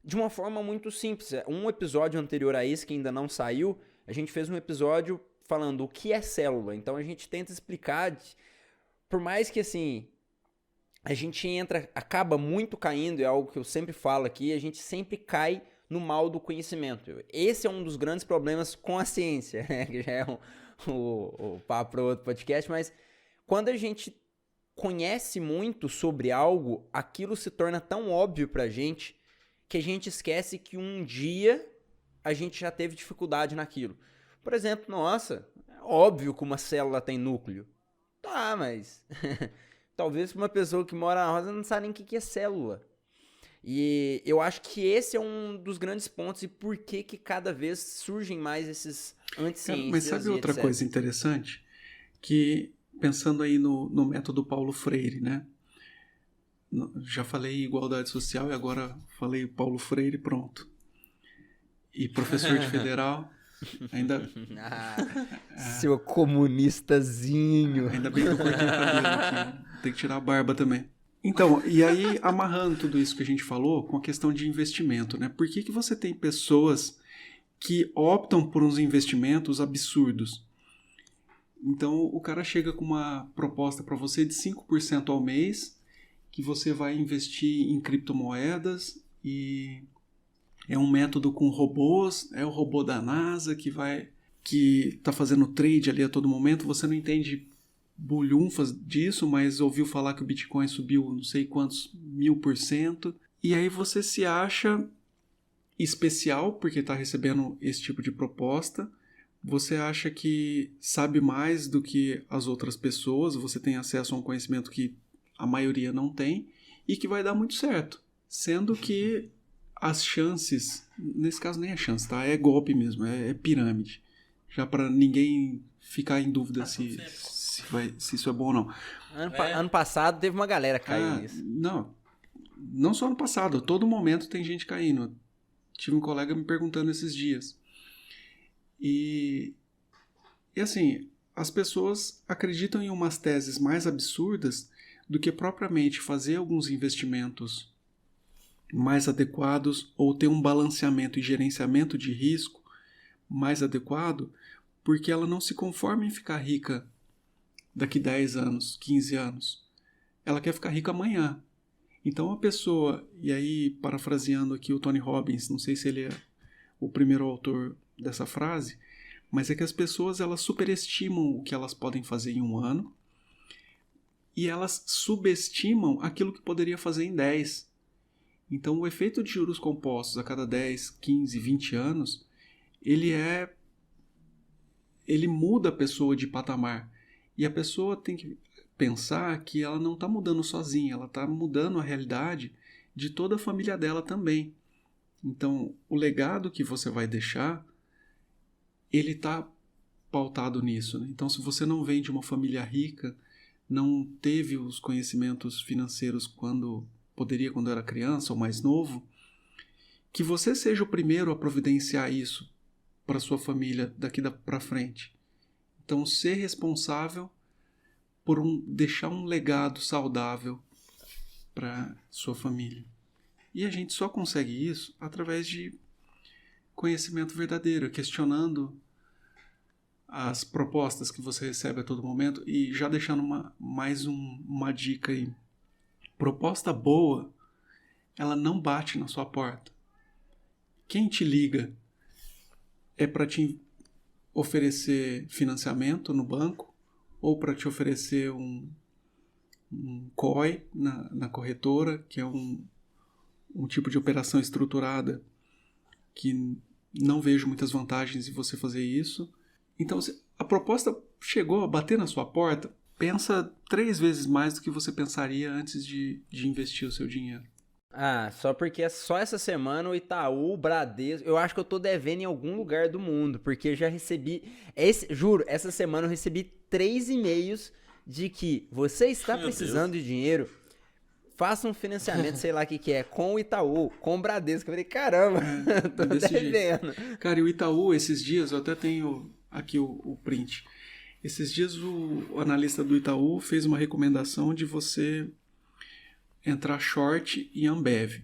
[SPEAKER 1] de uma forma muito simples. Um episódio anterior a esse, que ainda não saiu, a gente fez um episódio falando o que é célula. Então a gente tenta explicar, por mais que assim, a gente acaba muito caindo, é algo que eu sempre falo aqui, a gente sempre cai no mal do conhecimento. Esse é um dos grandes problemas com a ciência, né? Que já é o papo para outro podcast, mas quando a gente conhece muito sobre algo, aquilo se torna tão óbvio pra gente que a gente esquece que um dia a gente já teve dificuldade naquilo. Por exemplo, nossa, é óbvio que uma célula tem núcleo. Tá, mas talvez uma pessoa que mora na roça não sabe nem o que é célula. E eu acho que esse é um dos grandes pontos e por que cada vez surgem mais esses anticiências.
[SPEAKER 3] Mas sabe outra coisa interessante? Que, pensando aí no método Paulo Freire, né? Já falei igualdade social e agora falei Paulo Freire, pronto. E professor de federal, ainda...
[SPEAKER 1] Seu comunistazinho.
[SPEAKER 3] Ainda bem que eu cortei o cabelo aqui. Tem que tirar a barba também. Então, e aí, amarrando tudo isso que a gente falou com a questão de investimento, né? Por que você tem pessoas que optam por uns investimentos absurdos? Então, o cara chega com uma proposta para você de 5% ao mês, que você vai investir em criptomoedas, e é um método com robôs, é o robô da NASA que tá fazendo trade ali a todo momento, você não entende bulhunfas disso, mas ouviu falar que o Bitcoin subiu não sei quantos 1000%, e aí você se acha especial porque está recebendo esse tipo de proposta, você acha que sabe mais do que as outras pessoas, você tem acesso a um conhecimento que a maioria não tem, e que vai dar muito certo, sendo que as chances, nesse caso nem é chance, tá? É golpe mesmo, é pirâmide, já para ninguém ficar em dúvida se isso é bom ou não.
[SPEAKER 1] Ano passado teve uma galera caindo nisso.
[SPEAKER 3] Não só ano passado, a todo momento tem gente caindo. Tive um colega me perguntando esses dias. E assim, as pessoas acreditam em umas teses mais absurdas do que propriamente fazer alguns investimentos mais adequados ou ter um balanceamento e gerenciamento de risco mais adequado, porque ela não se conforma em ficar rica daqui 10 anos, 15 anos. Ela quer ficar rica amanhã. Então a pessoa, e aí parafraseando aqui o Tony Robbins, não sei se ele é o primeiro autor dessa frase, mas é que as pessoas elas superestimam o que elas podem fazer em um ano e elas subestimam aquilo que poderia fazer em 10. Então o efeito de juros compostos a cada 10, 15, 20 anos, ele muda a pessoa de patamar. E a pessoa tem que pensar que ela não está mudando sozinha, ela está mudando a realidade de toda a família dela também. Então, o legado que você vai deixar, ele está pautado nisso, né? Então, se você não vem de uma família rica, não teve os conhecimentos financeiros quando era criança ou mais novo, que você seja o primeiro a providenciar isso para sua família daqui para frente. Então, ser responsável por deixar um legado saudável para sua família. E a gente só consegue isso através de conhecimento verdadeiro, questionando as propostas que você recebe a todo momento e já deixando mais uma dica aí. Proposta boa, ela não bate na sua porta. Quem te liga é para te oferecer financiamento no banco ou para te oferecer um COI na corretora, que é um tipo de operação estruturada que não vejo muitas vantagens em você fazer isso. Então, se a proposta chegou a bater na sua porta, pensa 3 vezes mais do que você pensaria antes de investir o seu dinheiro.
[SPEAKER 1] Só porque só essa semana o Itaú, o Bradesco, eu acho que eu tô devendo em algum lugar do mundo, porque eu já recebi, juro, essa semana eu recebi 3 e-mails de que você está precisando de dinheiro, faça um financiamento, sei lá o que é, com o Itaú, com o Bradesco. Eu falei, caramba, tô devendo.
[SPEAKER 3] Cara, e o Itaú, esses dias, eu até tenho aqui o print. Esses dias o analista do Itaú fez uma recomendação de você entrar short em Ambev.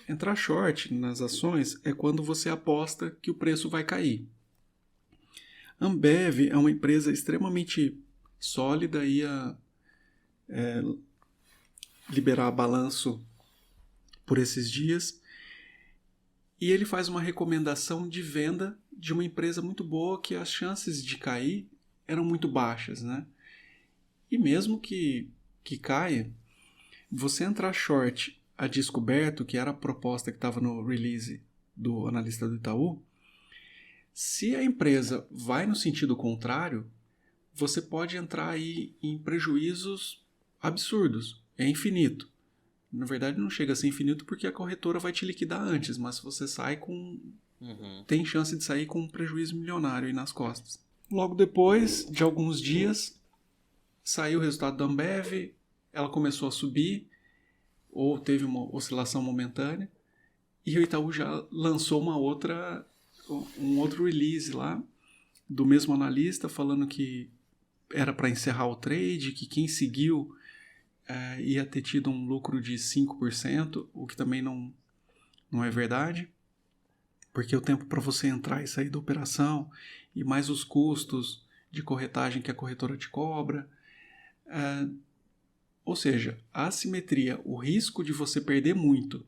[SPEAKER 3] Entrar short nas ações é quando você aposta que o preço vai cair. Ambev é uma empresa extremamente sólida, ia liberar balanço por esses dias. E ele faz uma recomendação de venda de uma empresa muito boa que as chances de cair eram muito baixas, né? E mesmo que caia, você entrar short a descoberto, que era a proposta que estava no release do analista do Itaú, se a empresa vai no sentido contrário, você pode entrar aí em prejuízos absurdos. É infinito. Na verdade, não chega a ser infinito porque a corretora vai te liquidar antes, mas você sai com... tem chance de sair com um prejuízo milionário aí nas costas. Logo depois de alguns dias, saiu o resultado da Ambev, ela começou a subir, ou teve uma oscilação momentânea, e o Itaú já lançou um outro release lá, do mesmo analista, falando que era para encerrar o trade, que quem seguiu ia ter tido um lucro de 5%, o que também não é verdade, porque o tempo para você entrar e sair da operação, e mais os custos de corretagem que a corretora te cobra, ou seja, a assimetria, o risco de você perder muito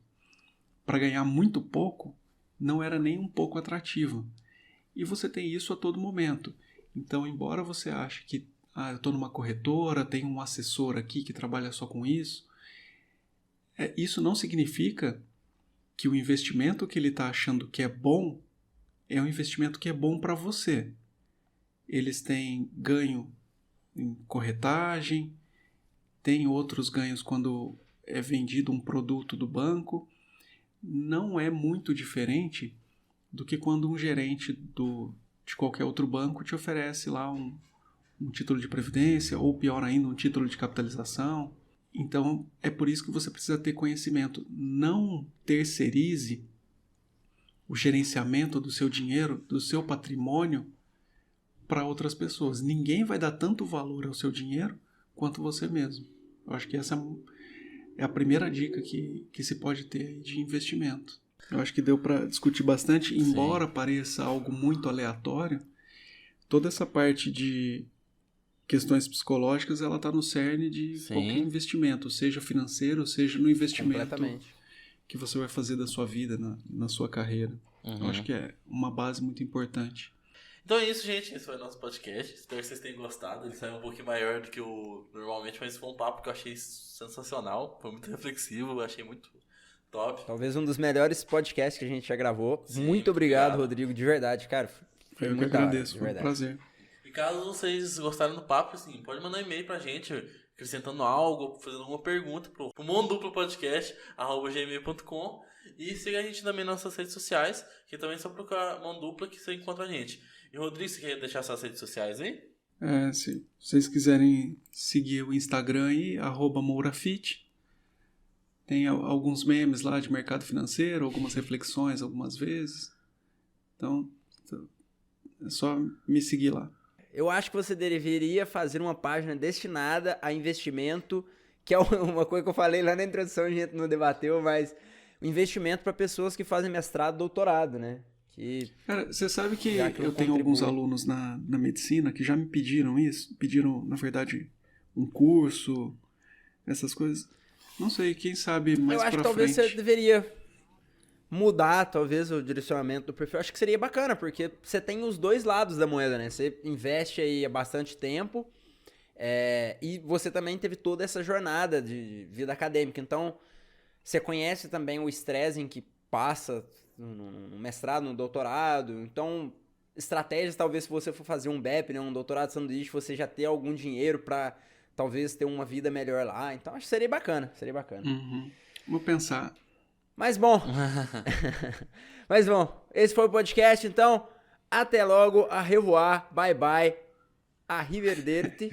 [SPEAKER 3] para ganhar muito pouco, não era nem um pouco atrativo. E você tem isso a todo momento. Então, embora você ache que eu estou numa corretora, tem um assessor aqui que trabalha só com isso, isso não significa que o investimento que ele está achando que é bom é um investimento que é bom para você. Eles têm ganho em corretagem, tem outros ganhos quando é vendido um produto do banco. Não é muito diferente do que quando um gerente de qualquer outro banco te oferece lá um título de previdência, ou pior ainda, um título de capitalização. Então, é por isso que você precisa ter conhecimento. Não terceirize o gerenciamento do seu dinheiro, do seu patrimônio, para outras pessoas. Ninguém vai dar tanto valor ao seu dinheiro quanto você mesmo. Eu acho que essa é a primeira dica que se pode ter de investimento. Eu acho que deu para discutir bastante, embora Sim. pareça algo muito aleatório, toda essa parte de questões psicológicas, ela está no cerne de Sim. qualquer investimento, seja financeiro, seja no investimento que você vai fazer da sua vida, na sua carreira. Eu acho que é uma base muito importante.
[SPEAKER 2] Então é isso, gente. Esse foi o nosso podcast. Espero que vocês tenham gostado. Ele saiu um pouquinho maior do que o normalmente, mas foi um papo que eu achei sensacional. Foi muito reflexivo, eu achei muito top.
[SPEAKER 1] Talvez um dos melhores podcasts que a gente já gravou. Sim, muito obrigado, Rodrigo, de verdade, cara.
[SPEAKER 3] Foi muito agradeço, foi um prazer.
[SPEAKER 2] E caso vocês gostaram do papo, assim, pode mandar um e-mail pra gente, acrescentando algo, fazendo alguma pergunta pro monduplapodcast@gmail.com. E siga a gente também nas nossas redes sociais, que também é só procurar Mão Dupla que você encontra a gente. E Rodrigo, você quer deixar suas redes sociais aí?
[SPEAKER 3] Se vocês quiserem seguir o Instagram aí, @mourafit. Tem alguns memes lá de mercado financeiro, algumas reflexões algumas vezes. Então, é só me seguir lá.
[SPEAKER 1] Eu acho que você deveria fazer uma página destinada a investimento, que é uma coisa que eu falei lá na introdução, a gente não debateu, mas o investimento para pessoas que fazem mestrado, doutorado, né?
[SPEAKER 3] Cara, você sabe que eu tenho alguns alunos na medicina que já me pediram isso, pediram, na verdade, um curso, essas coisas. Não sei, quem sabe mais pra frente. Eu acho que talvez
[SPEAKER 1] você deveria mudar, talvez, o direcionamento do perfil. Acho que seria bacana, porque você tem os dois lados da moeda, né? Você investe aí há bastante tempo e você também teve toda essa jornada de vida acadêmica. Então, você conhece também o estresse em que passa no mestrado, no doutorado. Então, estratégias, talvez, se você for fazer um BEP, né, um doutorado de sanduíche, você já ter algum dinheiro para talvez ter uma vida melhor lá. Então, acho que seria bacana,
[SPEAKER 3] Vou pensar.
[SPEAKER 1] Mas bom, esse foi o podcast, então, até logo, a revoar, bye bye, arrivederci.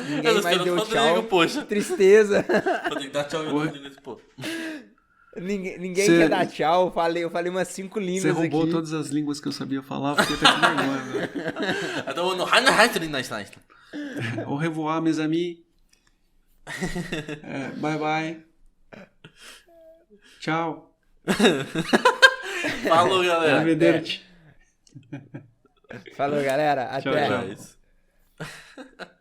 [SPEAKER 1] Ninguém mais deu tchau.
[SPEAKER 2] Rodrigo, poxa.
[SPEAKER 1] Tristeza.
[SPEAKER 2] Vou ter que dar tchau, Rodrigo, pô.
[SPEAKER 1] Ninguém quer dar tchau. Eu falei umas 5 línguas aqui.
[SPEAKER 3] Você roubou todas as línguas que eu sabia falar, fiquei até com vergonha, velho. Au revoir, mes amis. Bye, bye. Tchau.
[SPEAKER 2] Falou, galera.
[SPEAKER 3] Arrivederci.
[SPEAKER 1] Falou, galera. Até.
[SPEAKER 3] Tchau.